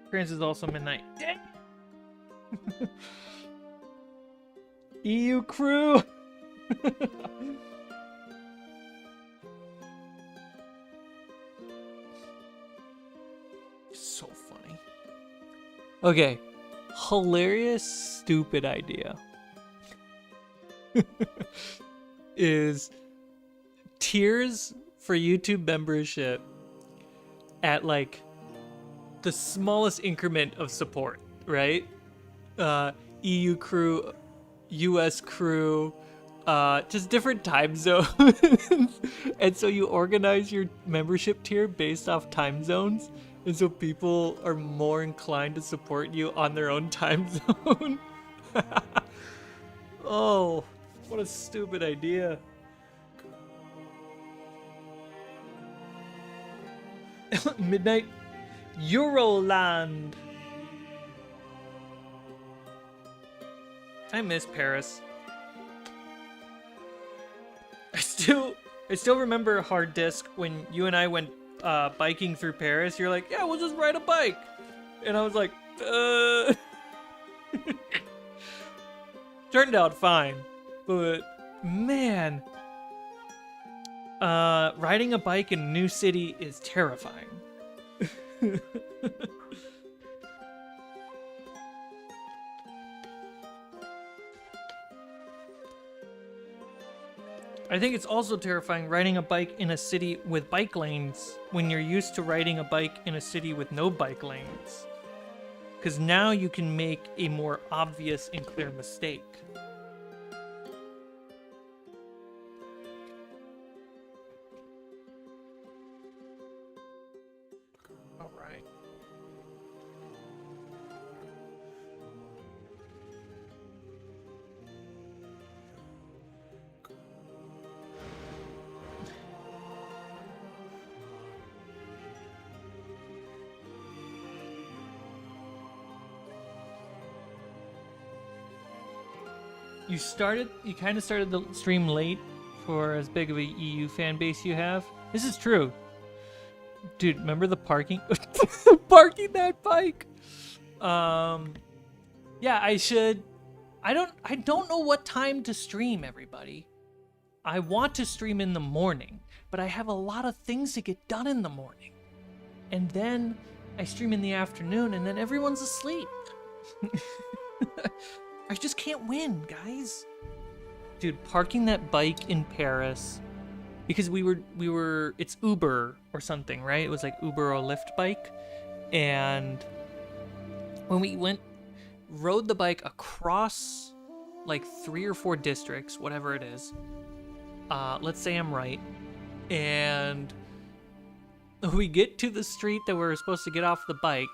France is also midnight. Dang. EU crew. So funny. Okay. Hilarious, stupid idea. Is tiers for YouTube membership at like the smallest increment of support, right? EU crew, US crew, just different time zones. And so you organize your membership tier based off time zones. And so people are more inclined to support you on their own time zone. Oh, what a stupid idea. Midnight Euroland. I miss Paris. I still remember hard disk when you and I went biking through Paris. You're like, yeah, we'll just ride a bike, and I was like, Turned out fine, but man, riding a bike in a new city is terrifying. I think it's also terrifying riding a bike in a city with bike lanes when you're used to riding a bike in a city with no bike lanes. Because now you can make a more obvious and clear mistake. All right. You kind of started the stream late for as big of a EU fan base you have. This is true. Dude, remember the parking? Parking that bike. Yeah, I should. I don't know what time to stream, everybody. I want to stream in the morning, but I have a lot of things to get done in the morning. And then I stream in the afternoon, and then everyone's asleep. I just can't win, guys. Dude, parking that bike in Paris, because we were, it's Uber or something, right? It was like Uber or Lyft bike. And when we rode the bike across like 3 or 4 districts, whatever it is. Let's say I'm right. And we get to the street that we were supposed to get off the bike.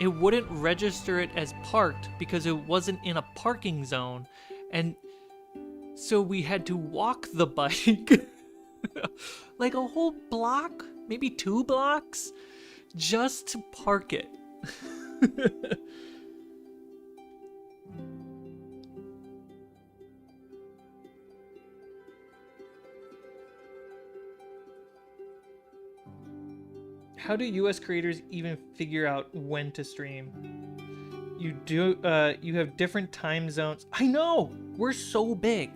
It wouldn't register it as parked because it wasn't in a parking zone. And so we had to walk the bike like a whole block, maybe 2 blocks, just to park it. How do US creators even figure out when to stream? You have different time zones. I know! We're so big.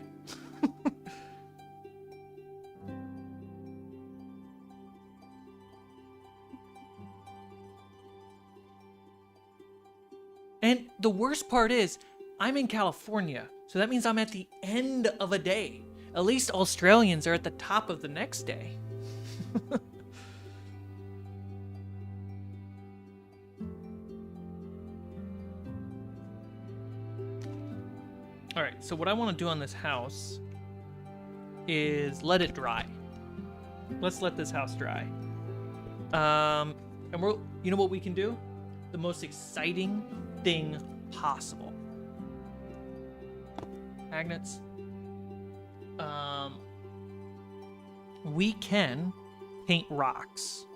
And the worst part is, I'm in California, so that means I'm at the end of a day. At least Australians are at the top of the next day. Alright, so what I want to do on this house is let it dry. Let's let this house dry. And you know what we can do? The most exciting thing possible. Magnets. We can paint rocks.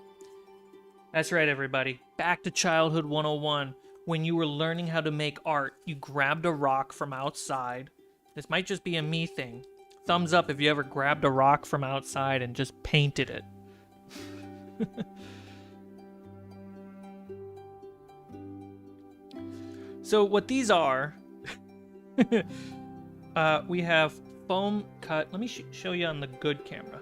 That's right, everybody. Back to childhood 101. When you were learning how to make art, you grabbed a rock from outside. This might just be a me thing. Thumbs up if you ever grabbed a rock from outside and just painted it. So what these are, we have foam cut. Let me show you on the good camera.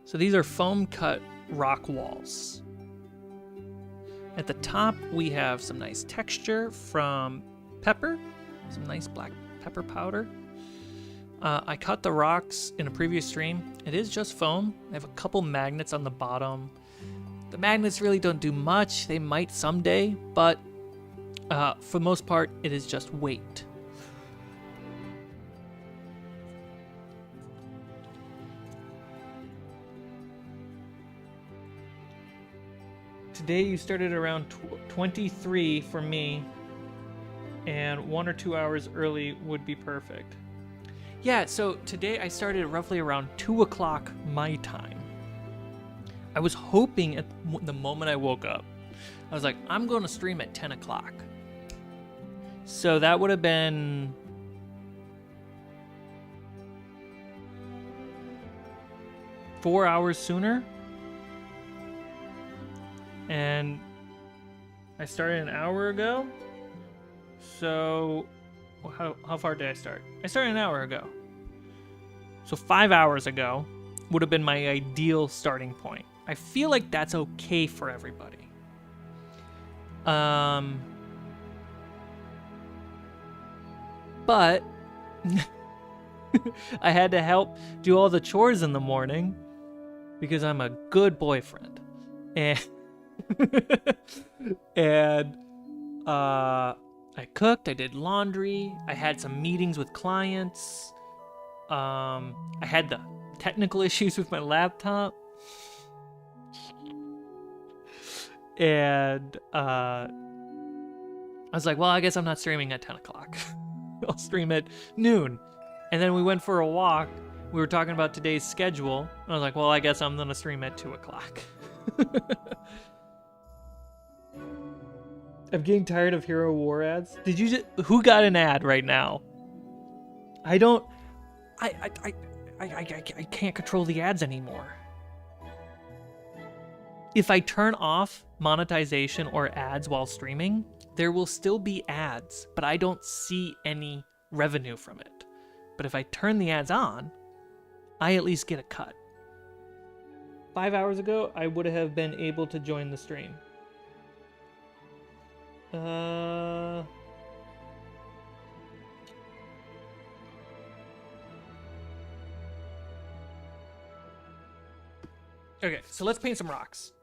So these are foam cut rock walls. At the top, we have some nice texture from pepper, some nice black pepper powder. I cut the rocks in a previous stream. It is just foam. I have a couple magnets on the bottom. The magnets really don't do much. They might someday, but for the most part, it is just weight. Today you started around 23 for me, and 1 or 2 hours early would be perfect. Yeah, so today I started roughly around 2 o'clock my time. I was hoping at the moment I woke up, I was like, I'm going to stream at 10 o'clock. So that would have been... four hours sooner. And I started an hour ago. So how far did I start? I started an hour ago. So 5 hours ago would have been my ideal starting point. I feel like that's okay for everybody. But I had to help do all the chores in the morning because I'm a good boyfriend. And and I cooked, I did laundry, I had some meetings with clients. I had the technical issues with my laptop. And I was like, well, I guess I'm not streaming at 10 o'clock. I'll stream at noon. And then we went for a walk. We were talking about today's schedule. And I was like, well, I guess I'm going to stream at 2 o'clock. I'm getting tired of Hero War ads. Did you just... Who got an ad right now? I don't... I can't control the ads anymore. if I turn off monetization or ads while streaming, there will still be ads, but I don't see any revenue from it. But if I turn the ads on, I at least get a cut. 5 hours ago, I would have been able to join the stream. Okay, so let's paint some rocks.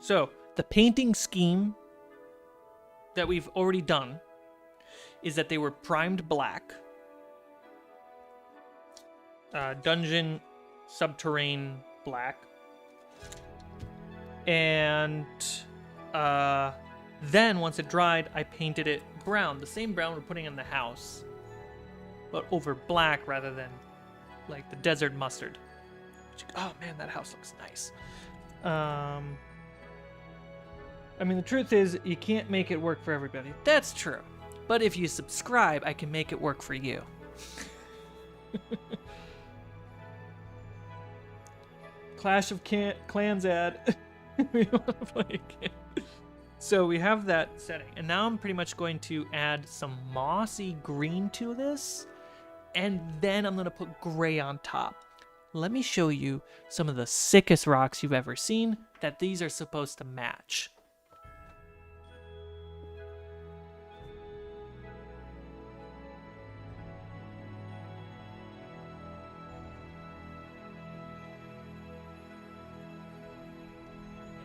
So, the painting scheme that we've already done is that they were primed black. Dungeon, subterranean black. And then once it dried, I painted it brown. The same brown we're putting in the house, but over black rather than like the desert mustard. Oh man, that house looks nice. I mean, the truth is, you can't make it work for everybody. That's true. But if you subscribe, I can make it work for you. Clash of Clans ad. We want to play again. So we have that setting. And now I'm pretty much going to add some mossy green to this. And then I'm going to put gray on top. Let me show you some of the sickest rocks you've ever seen that these are supposed to match.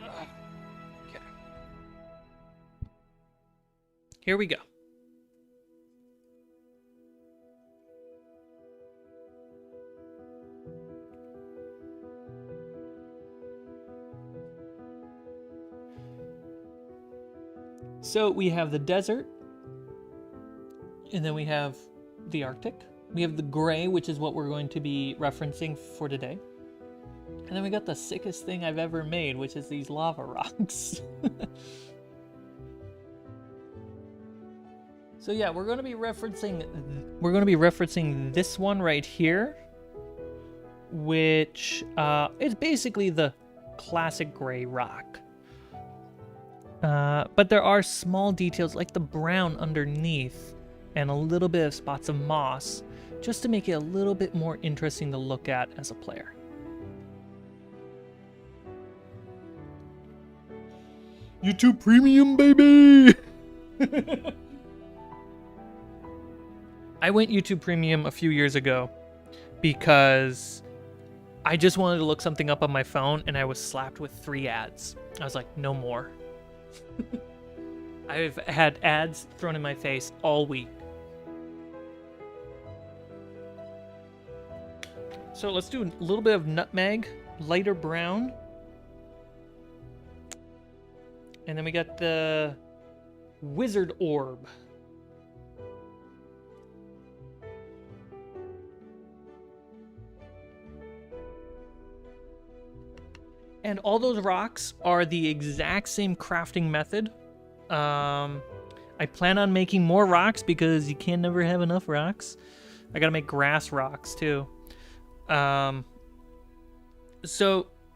Okay. Here we go. So we have the desert, and then we have the Arctic. We have the gray, which is what we're going to be referencing for today. And then we got the sickest thing I've ever made, which is these lava rocks. So yeah, we're going to be referencing this one right here, which is basically the classic gray rock. But there are small details like the brown underneath and a little bit of spots of moss just to make it a little bit more interesting to look at as a player. YouTube Premium, baby! I went YouTube Premium a few years ago because I just wanted to look something up on my phone and I was slapped with 3 ads. I was like, no more. I've had ads thrown in my face all week. So let's do a little bit of nutmeg, lighter brown. And then we got the wizard orb. And all those rocks are the exact same crafting method. I plan on making more rocks because you can never have enough rocks. I gotta make grass rocks too. So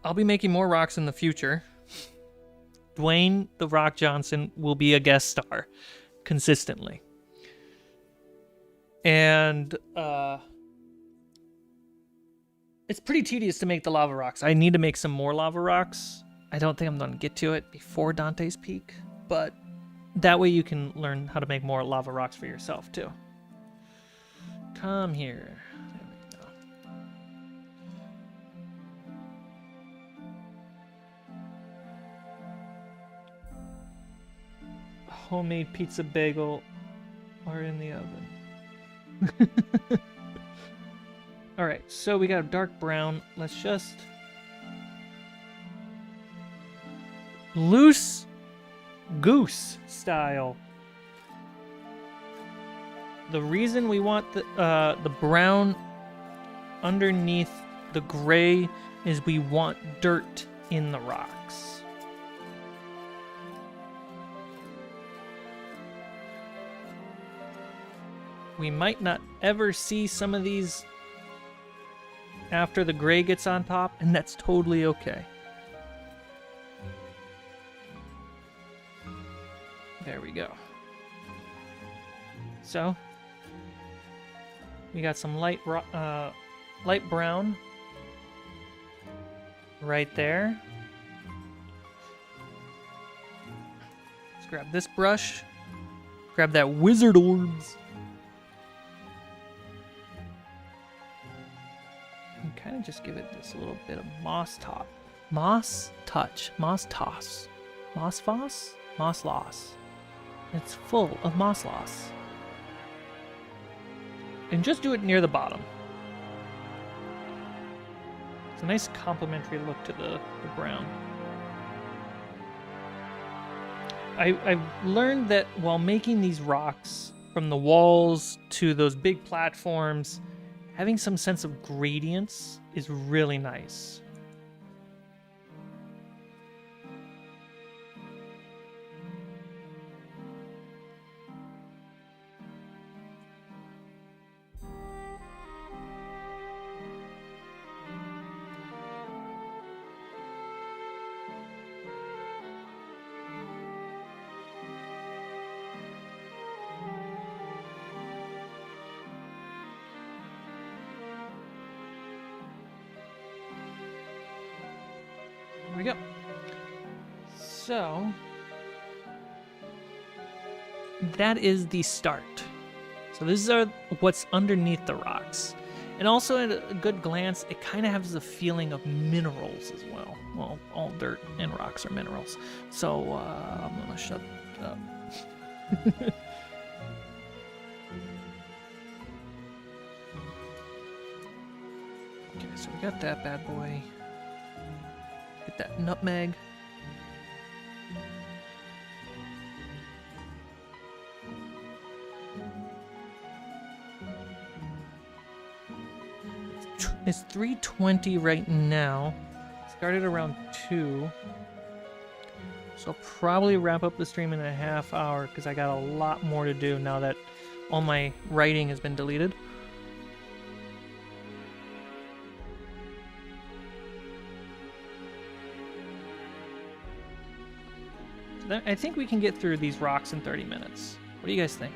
I'll be making more rocks in the future. Dwayne "The Rock" Johnson will be a guest star consistently. And it's pretty tedious to make the lava rocks. I need to make some more lava rocks. I don't think I'm going to get to it before Dante's Peak, but that way you can learn how to make more lava rocks for yourself too. Come here. There we go. Homemade pizza bagel are in the oven. All right, so we got a dark brown. Let's just loose goose style. The reason we want the brown underneath the gray is we want dirt in the rocks. We might not ever see some of these after the gray gets on top, and that's totally okay. There we go. So, we got some light brown right there. Let's grab this brush. Grab that wizard orbs. And kind of just give it this little bit of moss top. Moss touch. Moss toss. Moss foss? Moss loss. It's full of moss loss. And just do it near the bottom. It's a nice complementary look to the brown. I've learned that while making these rocks, from the walls to those big platforms, having some sense of gradients is really nice. We go. So that is the start. So this is what's underneath the rocks. And also at a good glance, it kind of has the feeling of minerals as well. Well, all dirt and rocks are minerals. So I'm gonna shut up. Okay, so we got that bad boy. Get that nutmeg. It's 3:20 right now. Started around 2. So I'll probably wrap up the stream in a half hour because I got a lot more to do now that all my writing has been deleted. I think we can get through these rocks in 30 minutes. What do you guys think?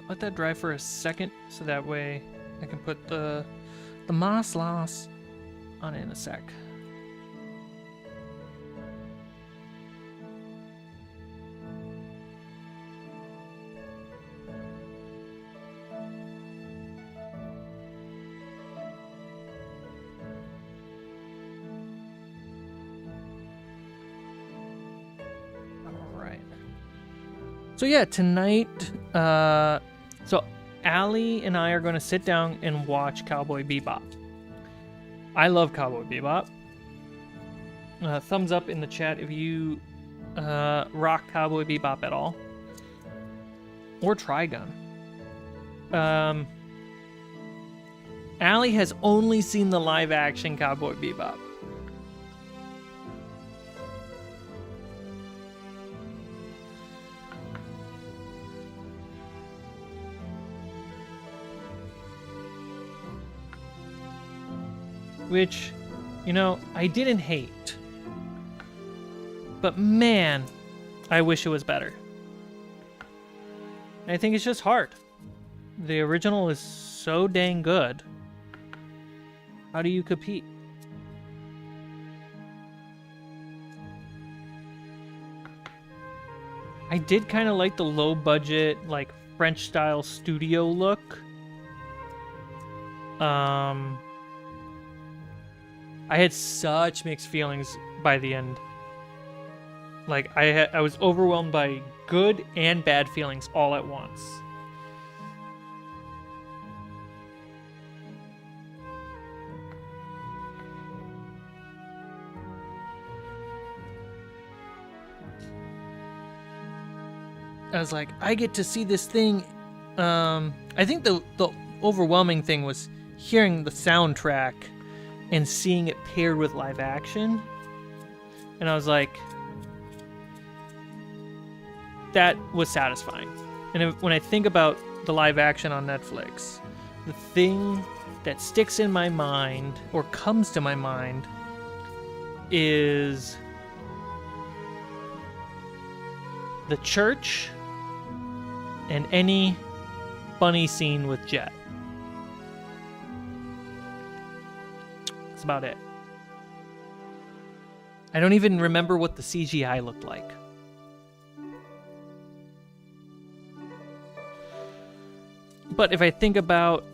Let that dry for a second, so that way I can put the moss loss on it in a sec. So yeah, tonight, so Allie and I are going to sit down and watch Cowboy Bebop. I love Cowboy Bebop. Thumbs up in the chat if you rock Cowboy Bebop at all. Or Trigun. Allie has only seen the live action Cowboy Bebop. Which, you know, I didn't hate. But man, I wish it was better. And I think it's just hard. The original is so dang good. How do you compete? I did kind of like the low budget, like French style studio look. I had such mixed feelings by the end. Like, I was overwhelmed by good and bad feelings all at once. I was like, I get to see this thing. I think the overwhelming thing was hearing the soundtrack and seeing it paired with live action. And I was like, that was satisfying. And when I think about the live action on Netflix, the thing that sticks in my mind or comes to my mind is the church and any funny scene with Jet. That's about it. I don't even remember what the CGI looked like. But if I think about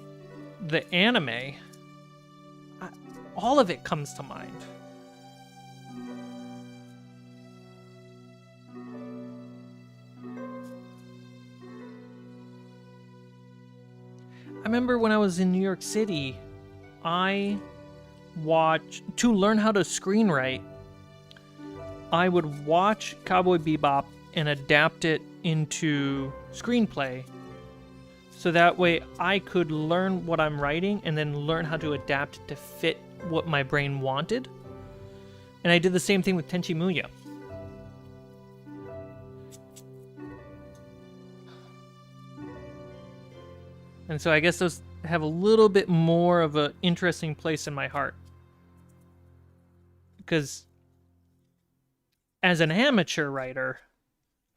the anime, all of it comes to mind. I remember when I was in New York City, to learn how to screenwrite, I would watch Cowboy Bebop and adapt it into screenplay. So that way I could learn what I'm writing and then learn how to adapt it to fit what my brain wanted. And I did the same thing with Tenchi Muyo. And so I guess those have a little bit more of an interesting place in my heart. Because as an amateur writer,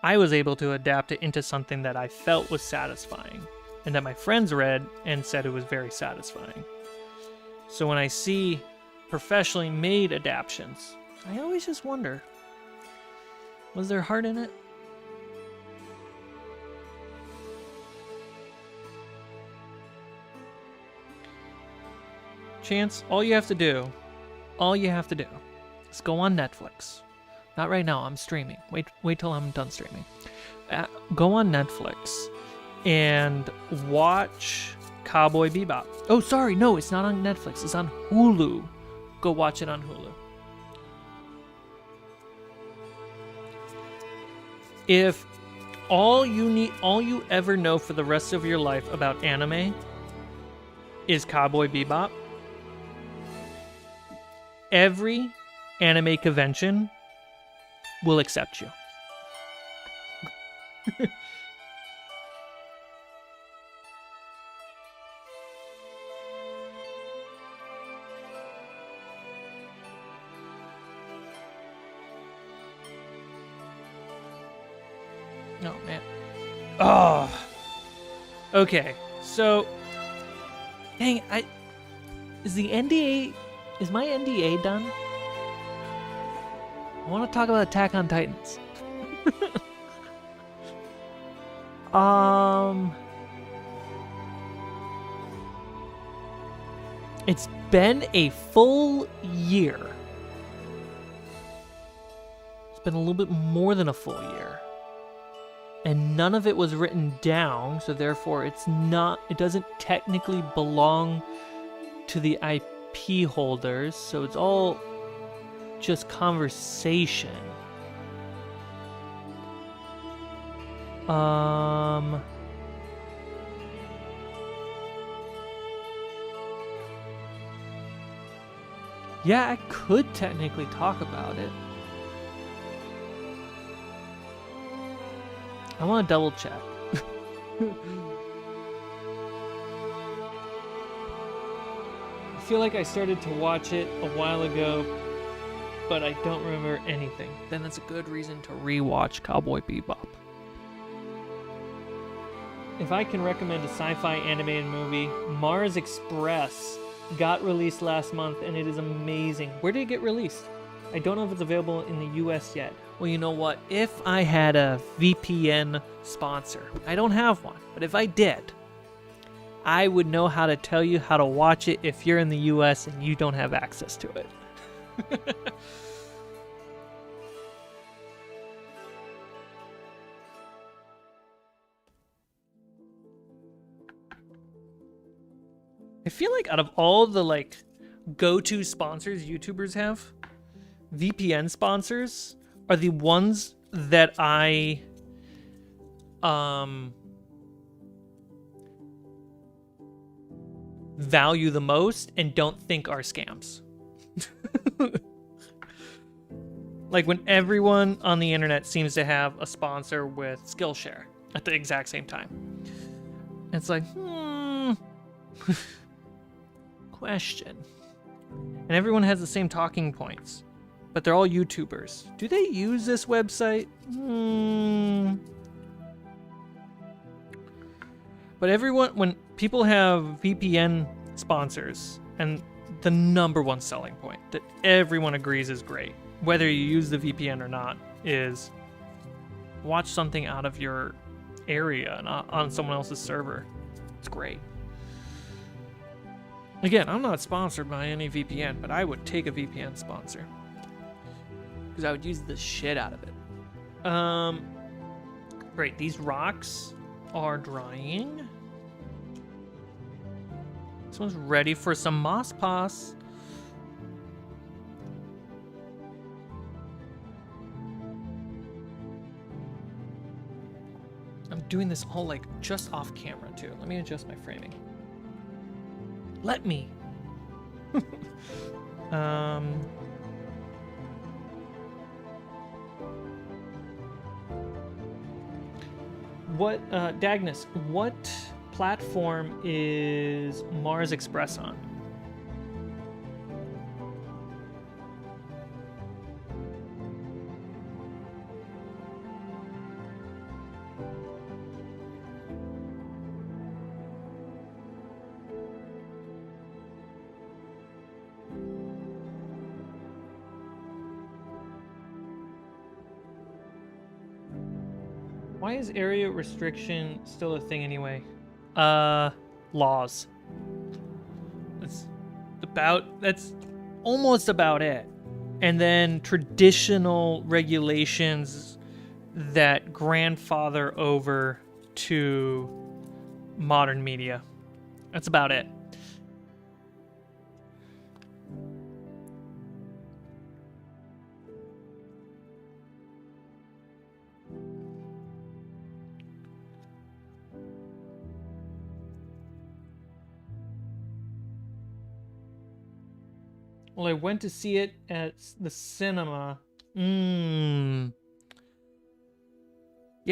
I was able to adapt it into something that I felt was satisfying, and that my friends read and said it was very satisfying. So when I see professionally made adaptations, I always just wonder, was there heart in it? Chance, all you have to do is go on Netflix. Not right now, I'm streaming. Wait till I'm done streaming. Go on Netflix and watch Cowboy Bebop. Oh, sorry, no, it's not on Netflix. It's on Hulu. Go watch it on Hulu. If all you ever know for the rest of your life about anime is Cowboy Bebop, every anime convention will accept you. Oh, man. Oh. Okay, so... Dang, is my NDA done? I want to talk about Attack on Titans. It's been a full year. It's been a little bit more than a full year. And none of it was written down, so therefore it doesn't technically belong to the IP holders, so it's all just conversation. Yeah, I could technically talk about it. I want to double check. I feel like I started to watch it a while ago, but I don't remember anything. Then that's a good reason to rewatch Cowboy Bebop. If I can recommend a sci-fi animated movie, Mars Express got released last month and it is amazing. Where did it get released? I don't know if it's available in the US yet. Well, you know what? If I had a VPN sponsor, I don't have one, but if I did, I would know how to tell you how to watch it if you're in the US and you don't have access to it. I feel like out of all the go-to sponsors YouTubers have, VPN sponsors are the ones that I value the most and don't think are scams. Like when everyone on the internet seems to have a sponsor with Skillshare at the exact same time. It's like, question. And everyone has the same talking points, but they're all YouTubers. Do they use this website? But everyone, when people have VPN sponsors, and the number one selling point that everyone agrees is great, whether you use the VPN or not, is watch something out of your area, not on someone else's server. It's great. Again, I'm not sponsored by any VPN, but I would take a VPN sponsor because I would use the shit out of it. Great. These rocks are drying. This one's ready for some moss pass. I'm doing this all like just off camera too. Let me adjust my framing. Let me. What, Dagnus, what platform is Mars Express on? Why is area restriction still a thing anyway? Laws. That's almost about it. And then traditional regulations that grandfather over to modern media. That's about it. Well, I went to see it at the cinema. Yeah,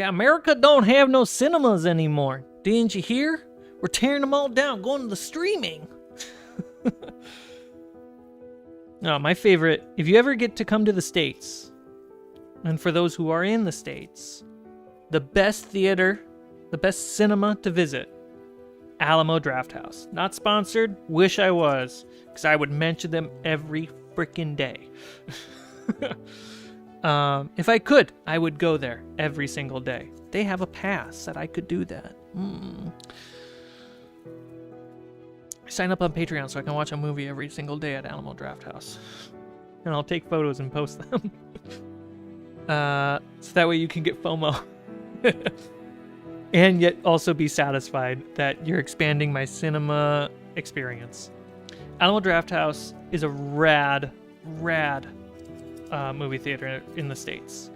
America don't have no cinemas anymore. Didn't you hear? We're tearing them all down, going to the streaming. No, my favorite, if you ever get to come to the States, and for those who are in the States, the best theater, the best cinema to visit, Alamo Drafthouse. Not sponsored, wish I was, because I would mention them every freaking day. If I could, I would go there every single day. They have a pass that I could do that. Sign up on Patreon so I can watch a movie every single day at Alamo Drafthouse. And I'll take photos and post them. So that way you can get FOMO. And yet also be satisfied that you're expanding my cinema experience. Alamo Drafthouse is a rad movie theater in the States.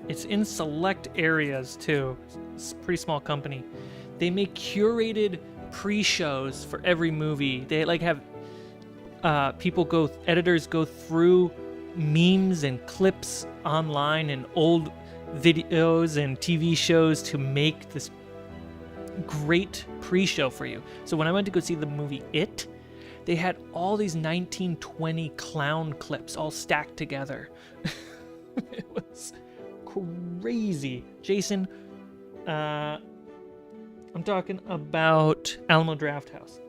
It's in select areas too. It's a pretty small company. They make curated pre-shows for every movie. They like have editors go through memes and clips online and old videos and TV shows to make this great pre-show for you. So when I went to go see the movie It, they had all these 1920 clown clips all stacked together. It was crazy. Jason, I'm talking about Alamo Drafthouse.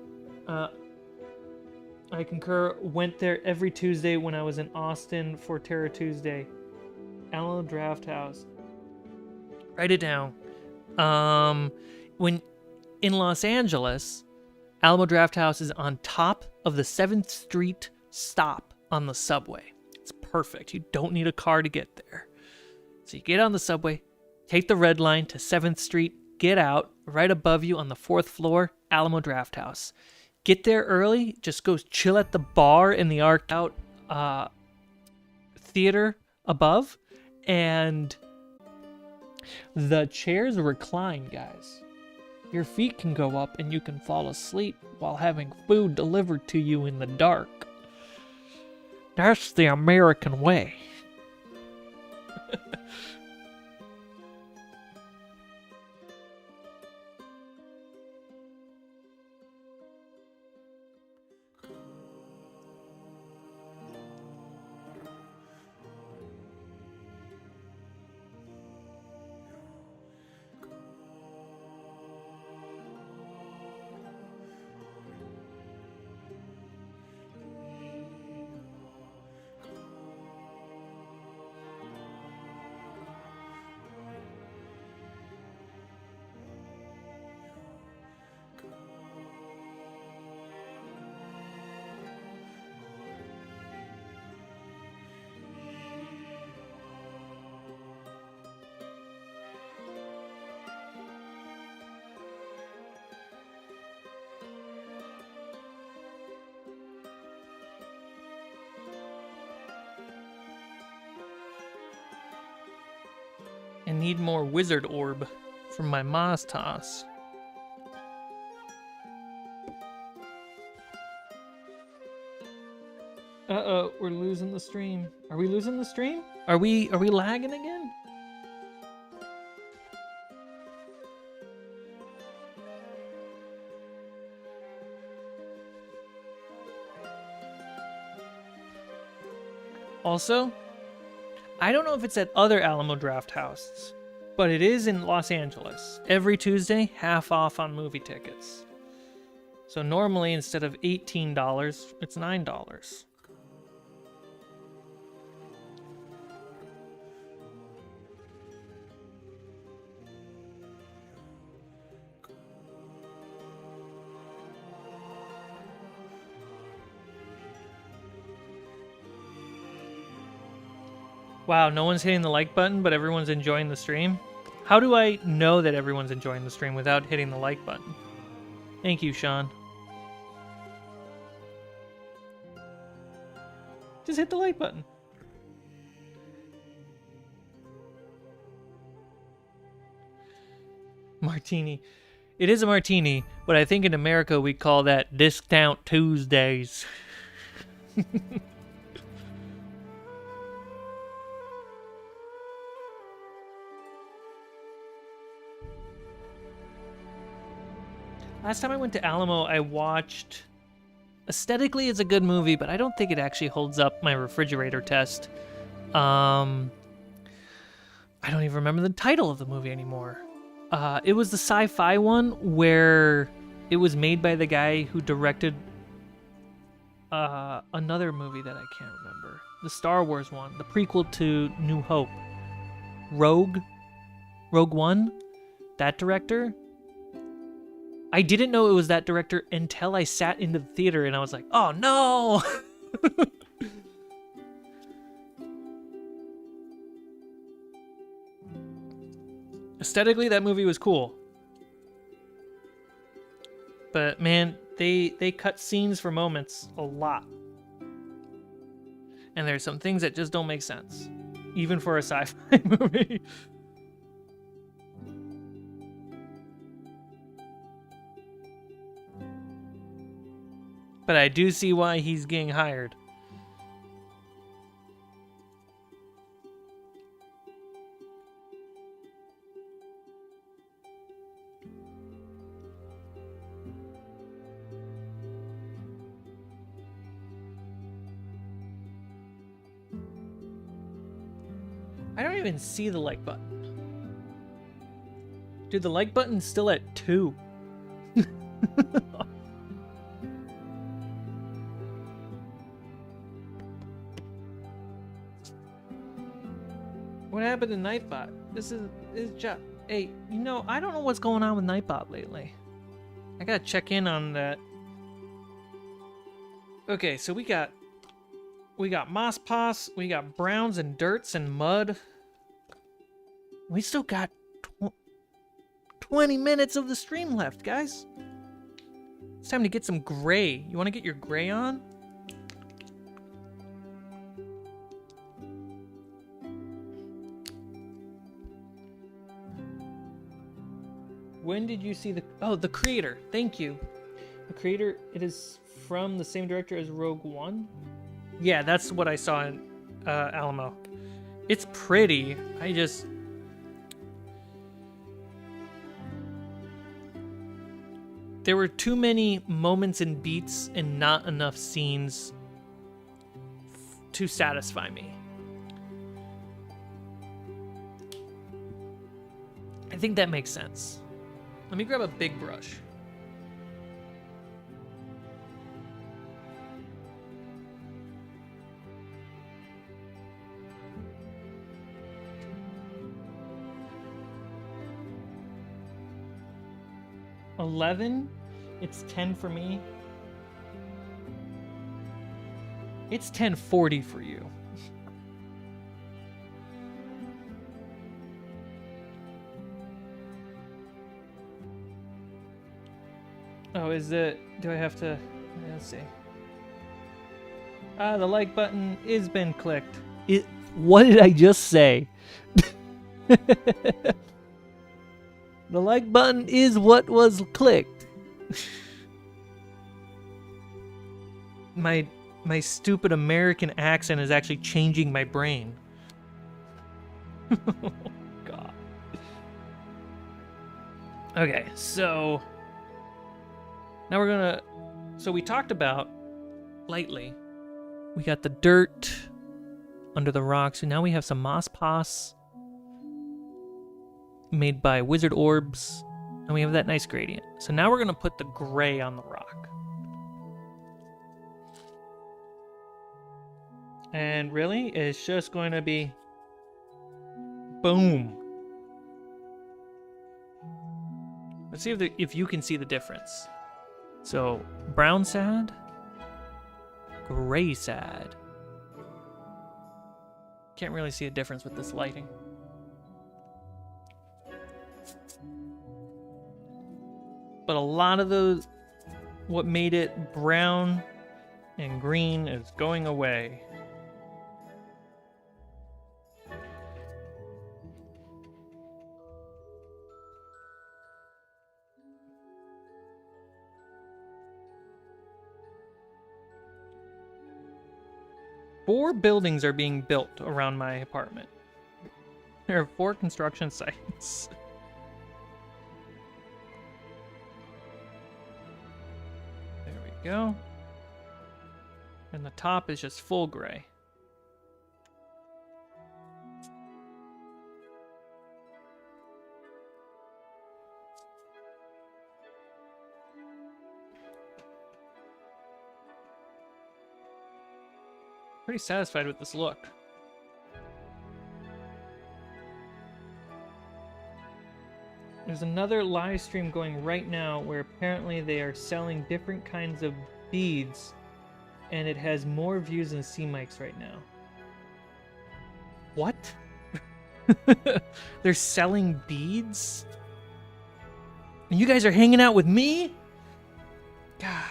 I concur. Went there every Tuesday when I was in Austin for Terror Tuesday. Alamo Drafthouse. Write it down. When in Los Angeles, Alamo Drafthouse is on top of the 7th Street stop on the subway. It's perfect. You don't need a car to get there. So you get on the subway, take the red line to 7th Street, get out, right above you on the 4th floor, Alamo Drafthouse. Get there early, just go chill at the bar in the arced out theater above, and the chairs recline, guys. Your feet can go up and you can fall asleep while having food delivered to you in the dark. That's the American way. I need more wizard orb from my Maz toss. Uh-oh, we're losing the stream. Are we losing the stream? Are we lagging again? Also, I don't know if it's at other Alamo Draft Houses, but it is in Los Angeles. Every Tuesday, half off on movie tickets. So normally, instead of $18, it's $9. Wow, no one's hitting the like button, but everyone's enjoying the stream? How do I know that everyone's enjoying the stream without hitting the like button? Thank you, Sean. Just hit the like button. Martini. It is a martini, but I think in America we call that Discount Tuesdays. Last time I went to Alamo, I watched... Aesthetically, it's a good movie, but I don't think it actually holds up my refrigerator test. I don't even remember the title of the movie anymore. It was the sci-fi one where it was made by the guy who directed another movie that I can't remember. The Star Wars one, the prequel to New Hope. Rogue One? That director? I didn't know it was that director until I sat into the theater and I was like, oh no! Aesthetically, that movie was cool. But man, they cut scenes for moments a lot. And there's some things that just don't make sense. Even for a sci-fi movie. But I do see why he's getting hired. I don't even see the like button. Dude, the like button's still at 2. What happened to Nightbot? This is just... Hey, you know, I don't know what's going on with Nightbot lately. I gotta check in on that. Okay, so we got Moss Pass, we got Browns and Dirts and Mud. We still got 20 minutes of the stream left, guys. It's time to get some gray. You want to get your gray on? When did you see the... Oh, The Creator. Thank you. The Creator, it is from the same director as Rogue One. Yeah, that's what I saw in Alamo. It's pretty. There were too many moments and beats and not enough scenes to satisfy me. I think that makes sense. Let me grab a big brush. $11. It's 10 for me. It's 10.40 for you. Oh, is it? Do I have to? Let's see. The like button is been clicked. What did I just say? The like button is what was clicked. My stupid American accent is actually changing my brain. Oh, God. Okay, so now we're gonna. So we talked about lightly. We got the dirt under the rocks, and now we have some moss pass made by wizard orbs, and we have that nice gradient. So now we're gonna put the gray on the rock. And really, it's just going to be boom. Let's see if you can see the difference. So brown sand, gray sand. Can't really see a difference with this lighting. But a lot of those, what made it brown and green is going away. Four buildings are being built around my apartment. There are 4 construction sites. There we go. And the top is just full gray. Pretty satisfied with this look. There's another live stream going right now where apparently they are selling different kinds of beads, and it has more views than C-Mics right now. What? They're selling beads? And you guys are hanging out with me? God.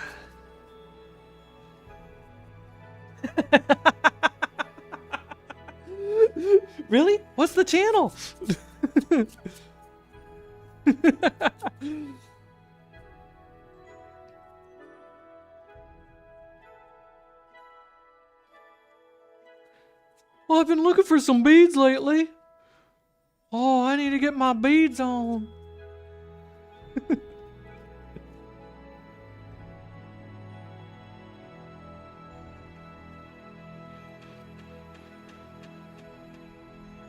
Really? What's the channel? Well, I've been looking for some beads lately. Oh, I need to get my beads on.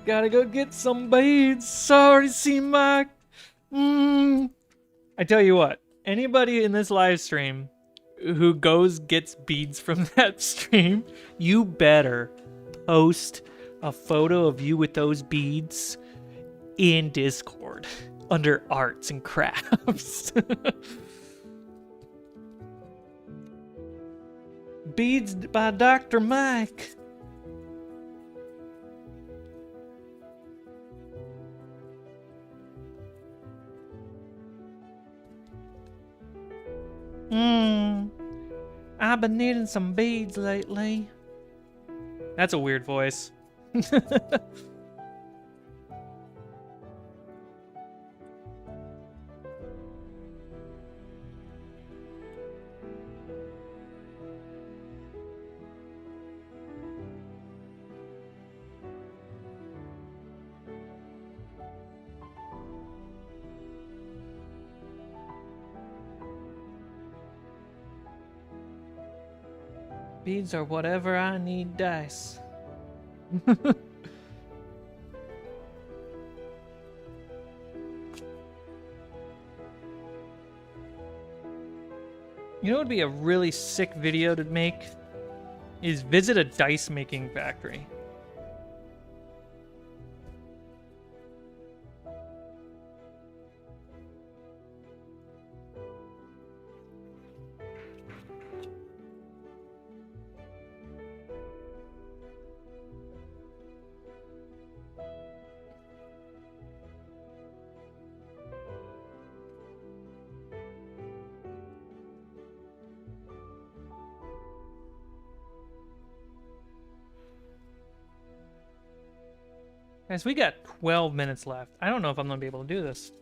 Gotta go get some beads. Sorry, C-Mac. I tell you what, anybody in this live stream who gets beads from that stream, you better post a photo of you with those beads in Discord under arts and crafts. Beads by Dr. Mike. I've been needing some beads lately. That's a weird voice. Beads are whatever I need dice. You know what would be a really sick video to make? Is visit a dice making factory. Guys, we got 12 minutes left. I don't know if I'm going to be able to do this.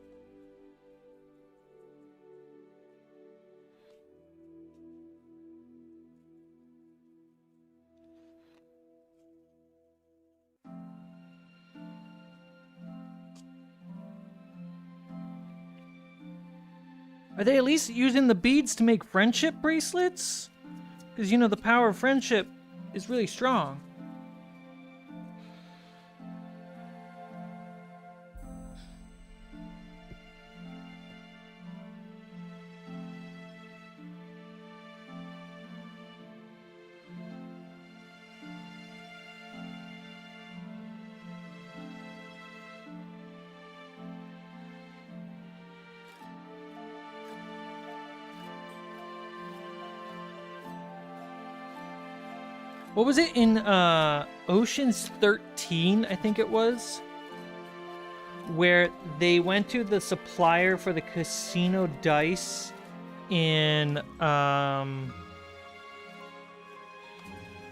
Are they at least using the beads to make friendship bracelets? Because, you know, the power of friendship is really strong. What was it in Ocean's 13, I think it was? Where they went to the supplier for the casino dice in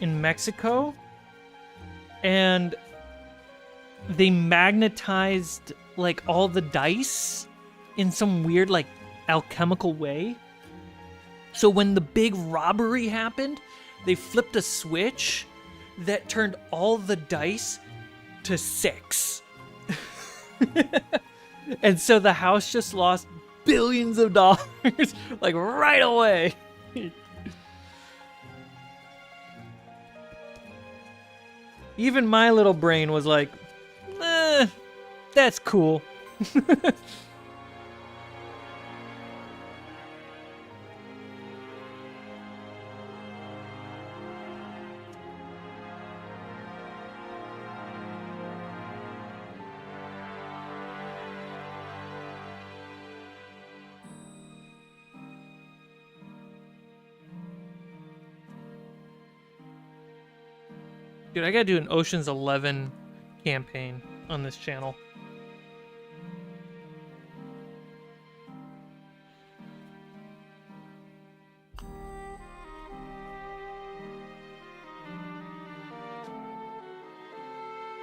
Mexico, and they magnetized like all the dice in some weird like alchemical way. So when the big robbery happened, they flipped a switch that turned all the dice to 6. And so the house just lost billions of dollars, like right away. Even my little brain was like, that's cool. Dude, I gotta do an Ocean's 11 campaign on this channel.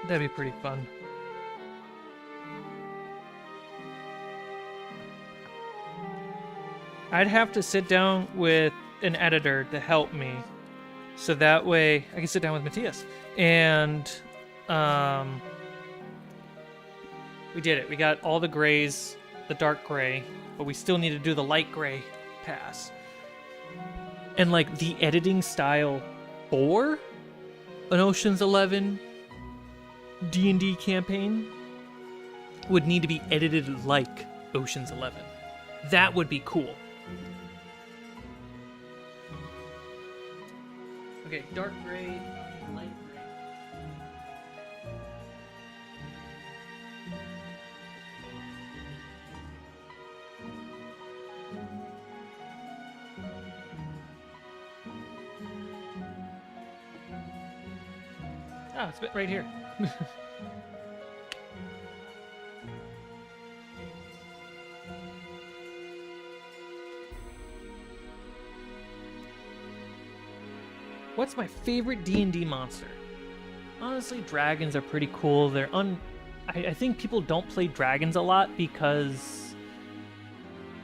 That'd be pretty fun. I'd have to sit down with an editor to help me, so that way I can sit down with Matthias. And we did it. We got all the grays, the dark gray, but we still need to do the light gray pass. And like the editing style for an Ocean's 11 D&D campaign would need to be edited like Ocean's 11. That would be cool. Okay, dark gray, light gray. Oh, it's right here. What's my favorite D&D monster? Honestly, dragons are pretty cool. They're I think people don't play dragons a lot because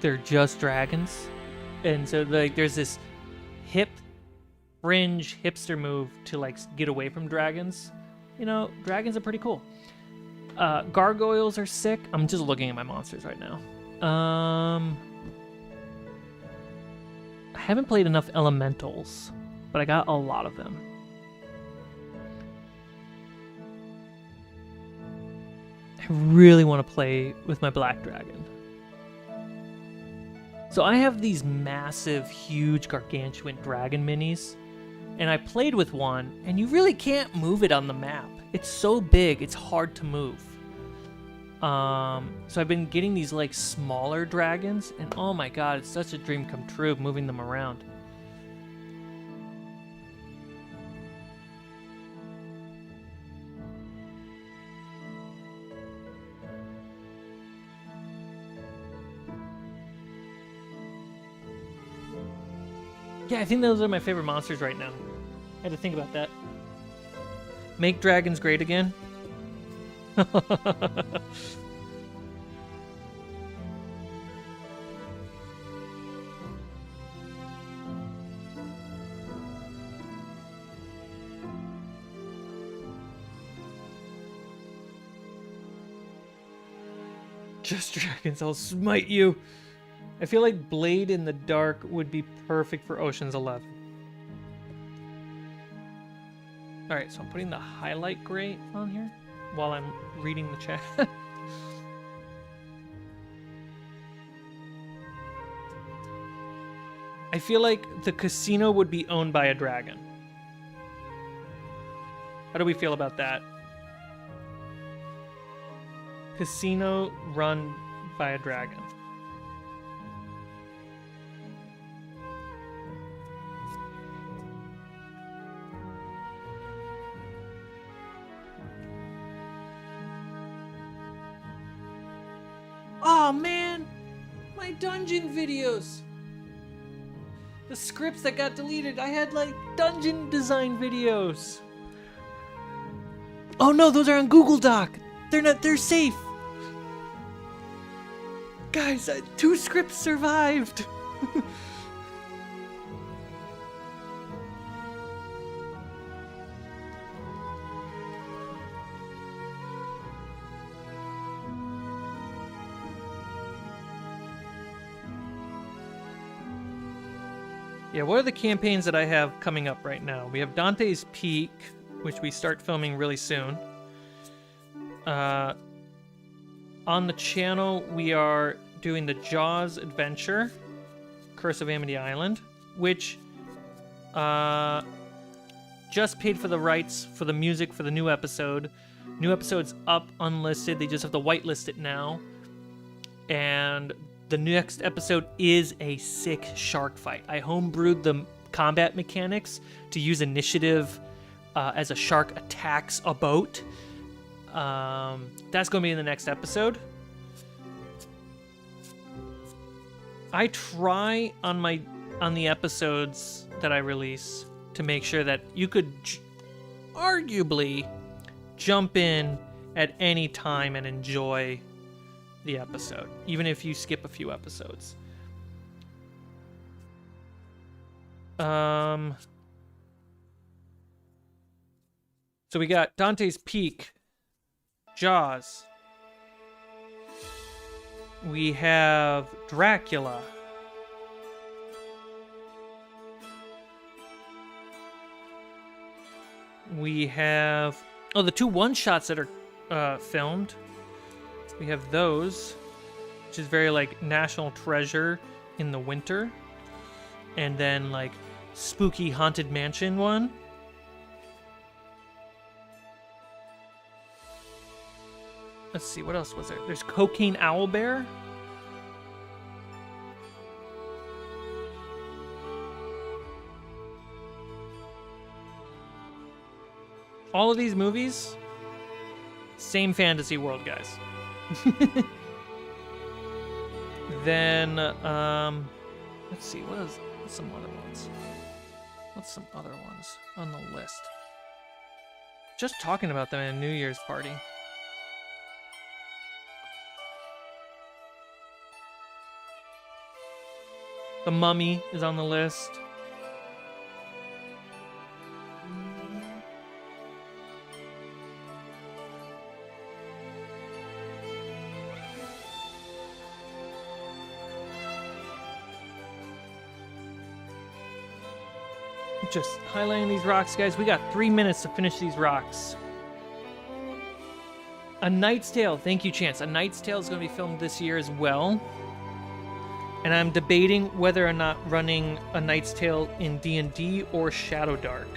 they're just dragons. And so like there's this hip fringe hipster move to like get away from dragons. You know, dragons are pretty cool. Gargoyles are sick. I'm just looking at my monsters right now. I haven't played enough elementals. but I got a lot of them. I really want to play with my black dragon. So I have these massive, huge, gargantuan dragon minis, and I played with one, and you really can't move it on the map. It's so big, it's hard to move. So I've been getting these like smaller dragons, and oh my god, it's such a dream come true moving them around. Yeah, I think those are my favorite monsters right now. I had to think about that. Make dragons great again. Just dragons, I'll smite you. I feel like Blade in the Dark would be perfect for Ocean's 11. Alright, so I'm putting the highlight gray on here while I'm reading the chat. I feel like the casino would be owned by a dragon. How do we feel about that? Casino run by a dragon. Oh man, my dungeon videos. The scripts that got deleted, I had like dungeon design videos. Oh no, those are on Google Doc. They're safe. Guys, 2 scripts survived. Yeah, what are the campaigns that I have coming up right now? We have Dante's Peak, which we start filming really soon. On the channel, we are doing the Jaws Adventure, Curse of Amity Island, which just paid for the rights for the music for the new episode. New episode's up, unlisted. They just have to whitelist it now. And the next episode is a sick shark fight. I homebrewed the combat mechanics to use initiative as a shark attacks a boat. That's going to be in the next episode. I try on the episodes that I release to make sure that you could arguably jump in at any time and enjoy the episode, even if you skip a few episodes. So we got Dante's Peak, Jaws. We have Dracula. We have the 2 one-shots that are filmed. We have those, which is very like National Treasure in the winter, and then like spooky Haunted Mansion one. Let's see, what else was there? There's Cocaine Owlbear. All of these movies, same fantasy world, guys. Then, let's see, what's some other ones? What's some other ones on the list? Just talking about them in a New Year's party. The Mummy is on the list. Just highlighting these rocks, guys. We got 3 minutes to finish these rocks. A Knight's Tale. Thank you, Chance. A Knight's Tale is going to be filmed this year as well. And I'm debating whether or not running A Knight's Tale in D&D or Shadow Dark.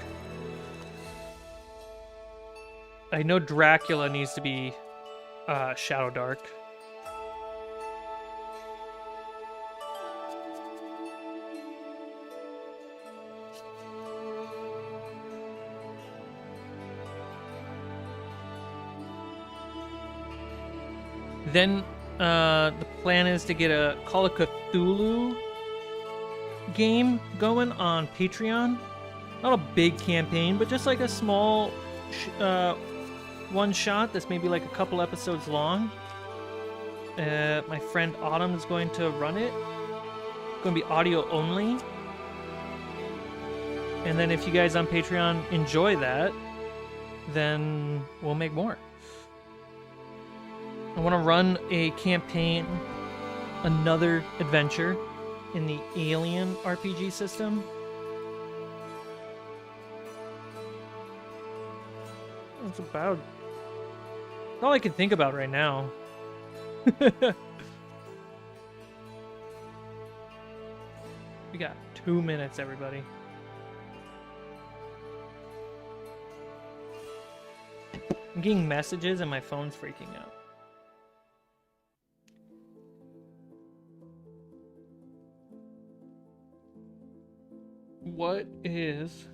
I know Dracula needs to be Shadow Dark. Then the plan is to get a Call of Cthulhu game going on Patreon. Not a big campaign, but just like a small one shot that's maybe like a couple episodes long. My friend Autumn is going to run it. It's going to be audio only. And then if you guys on Patreon enjoy that, then we'll make more. I want to run a campaign, another adventure in the Alien RPG system. That's about all I can think about right now. We got 2 minutes, everybody. I'm getting messages and my phone's freaking out. What is...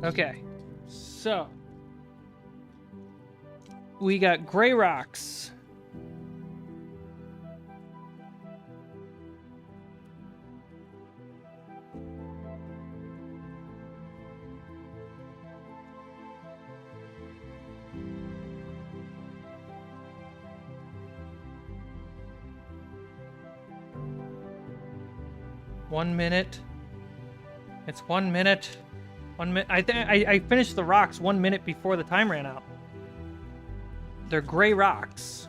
Okay, so we got gray rocks. One minute. It's 1 minute. 1 minute. I finished the rocks 1 minute before the time ran out. They're gray rocks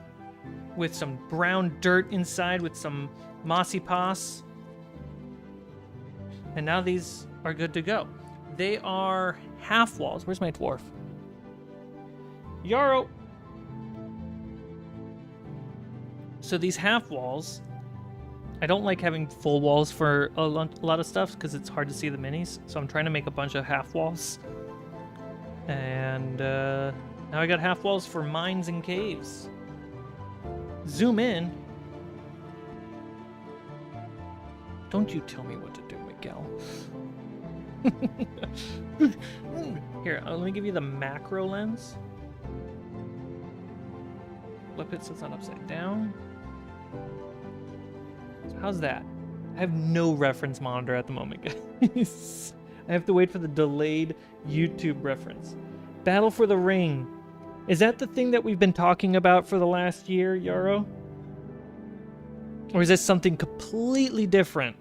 with some brown dirt inside with some mossy moss. And now these are good to go. They are half walls. Where's my dwarf? Yarrow. So these half walls, I don't like having full walls for a lot of stuff because it's hard to see the minis. So I'm trying to make a bunch of half walls. And now I got half walls for mines and caves. Zoom in. Don't you tell me what to do, Miguel. Here, let me give you the macro lens. Flip it so it's not upside down. How's that? I have no reference monitor at the moment, guys. I have to wait for the delayed YouTube reference. Battle for the Ring. Is that the thing that we've been talking about for the last year, Yarrow? Or is this something completely different?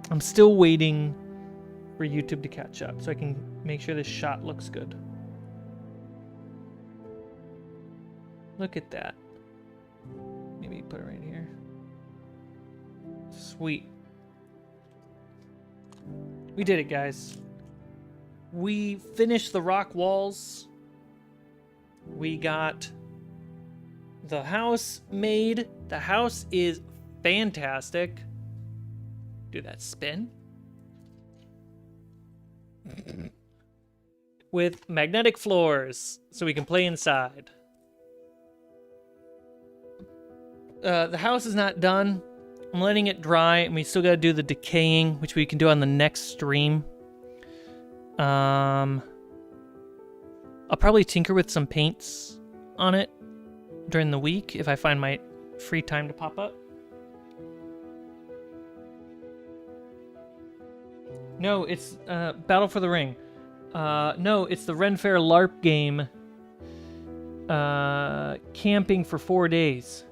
I'm still waiting for YouTube to catch up so I can make sure this shot looks good. Look at that. Maybe put it right here. Sweet. We did it, guys. We finished the rock walls. We got the house made. The house is fantastic. Do that spin. With magnetic floors, so we can play inside. The house is not done. I'm letting it dry, and we still gotta do the decaying, which we can do on the next stream. I'll probably tinker with some paints on it during the week if I find my free time to pop up. No, it's Battle for the Ring. No, it's the Ren Fair LARP game. Camping for 4 days.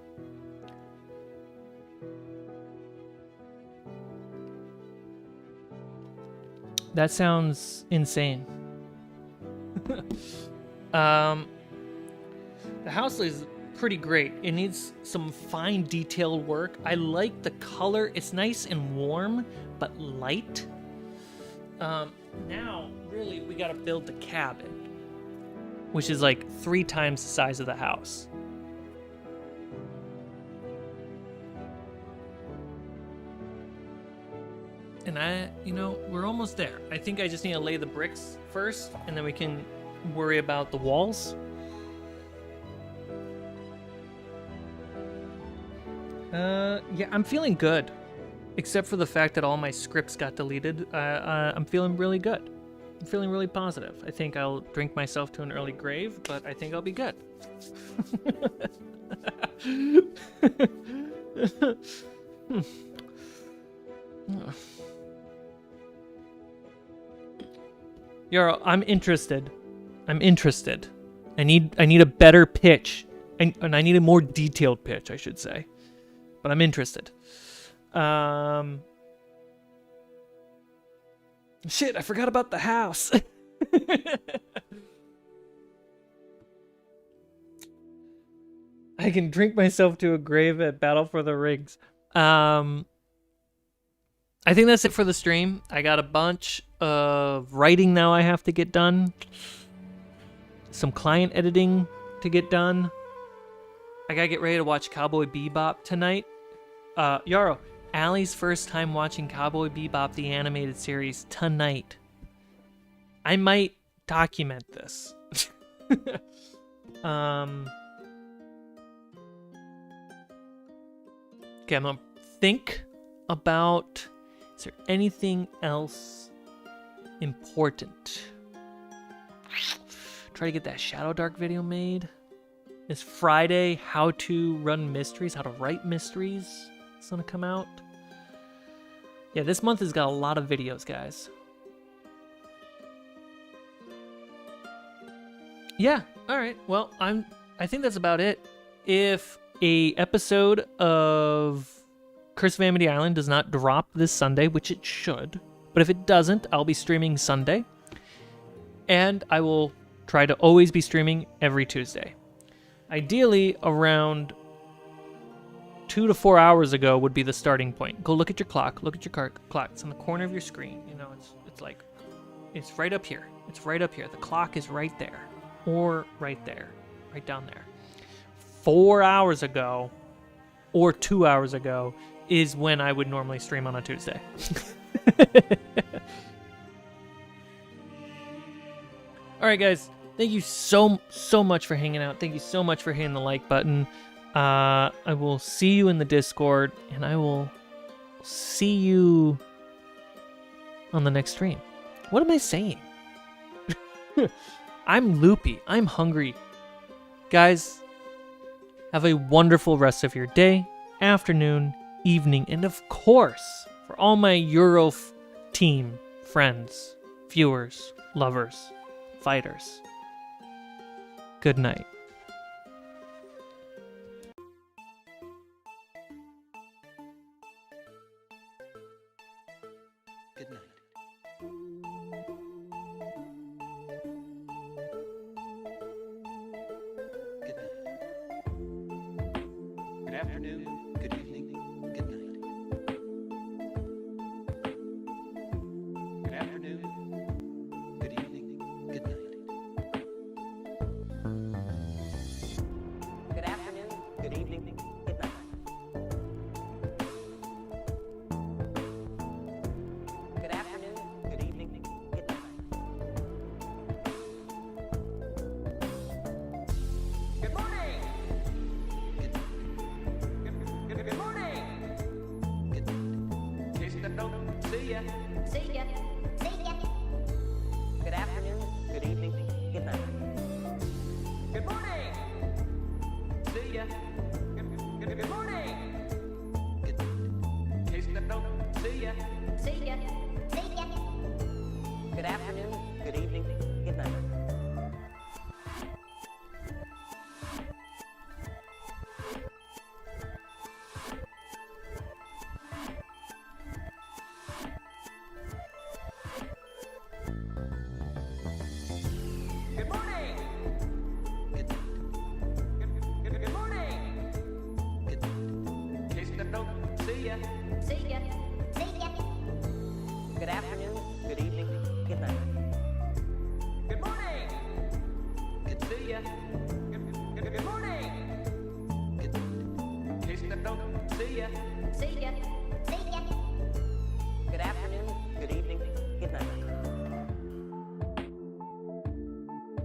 That sounds insane. The house is pretty great. It needs some fine detailed work. I like the color. It's nice and warm, but light. Now, really, we gotta build the cabin, which is like 3 times the size of the house. And we're almost there. I think I just need to lay the bricks first, and then we can worry about the walls. Yeah, I'm feeling good. Except for the fact that all my scripts got deleted. I'm feeling really good. I'm feeling really positive. I think I'll drink myself to an early grave, but I think I'll be good. Yarrow, I'm interested. I'm interested. I need a better pitch. And I need a more detailed pitch, I should say. But I'm interested. Shit, I forgot about the house. I can drink myself to a grave at Battle for the Rings. I think that's it for the stream. I got a bunch of writing now I have to get done. Some client editing to get done. I gotta get ready to watch Cowboy Bebop tonight. Yarrow, Allie's first time watching Cowboy Bebop, the animated series, tonight. I might document this. Okay, I'm gonna think about, is there anything else important? Try to get that Shadow Dark video made. This Friday, how to run mysteries, how to write mysteries. It's gonna come out. Yeah, this month has got a lot of videos, guys. Yeah, all right. Well, I think that's about it. If a episode of Curse of Amity Island does not drop this Sunday, which it should, but if it doesn't, I'll be streaming Sunday. And I will try to always be streaming every Tuesday. Ideally, around 2 to 4 hours ago would be the starting point. Go look at your clock. Look at your clock. It's on the corner of your screen. You know, it's like, it's right up here. It's right up here. The clock is right there. Or right there. Right down there. 4 hours ago, or 2 hours ago, is when I would normally stream on a Tuesday. All right, guys. Thank you so much for hanging out. Thank you so much for hitting the like button. I will see you in the Discord, and I will see you on the next stream. What am I saying? I'm loopy. I'm hungry. Guys, have a wonderful rest of your day, afternoon, evening, and of course, for all my Euro team, friends, viewers, lovers, fighters, good night. Good night. Good night. Good afternoon. Good evening. Good night. Good afternoon. Good evening. Good night. Good afternoon, good evening, good night. Good afternoon, good evening, good night. Good morning! Good morning! Good night. Case that don't see ya. See ya. See ya. Good afternoon, good evening, good night. Good morning! See ya. Good morning! Good night. Case that don't see ya. See ya. See ya. Good afternoon, good evening, good night. Good morning. Good night. Good morning. Good night. Jason Devereaux, see ya. See ya. See ya. Good afternoon, good evening, good night. Good morning. Good night. See ya. Good morning. Good night. Jason Devereaux, see ya. See ya.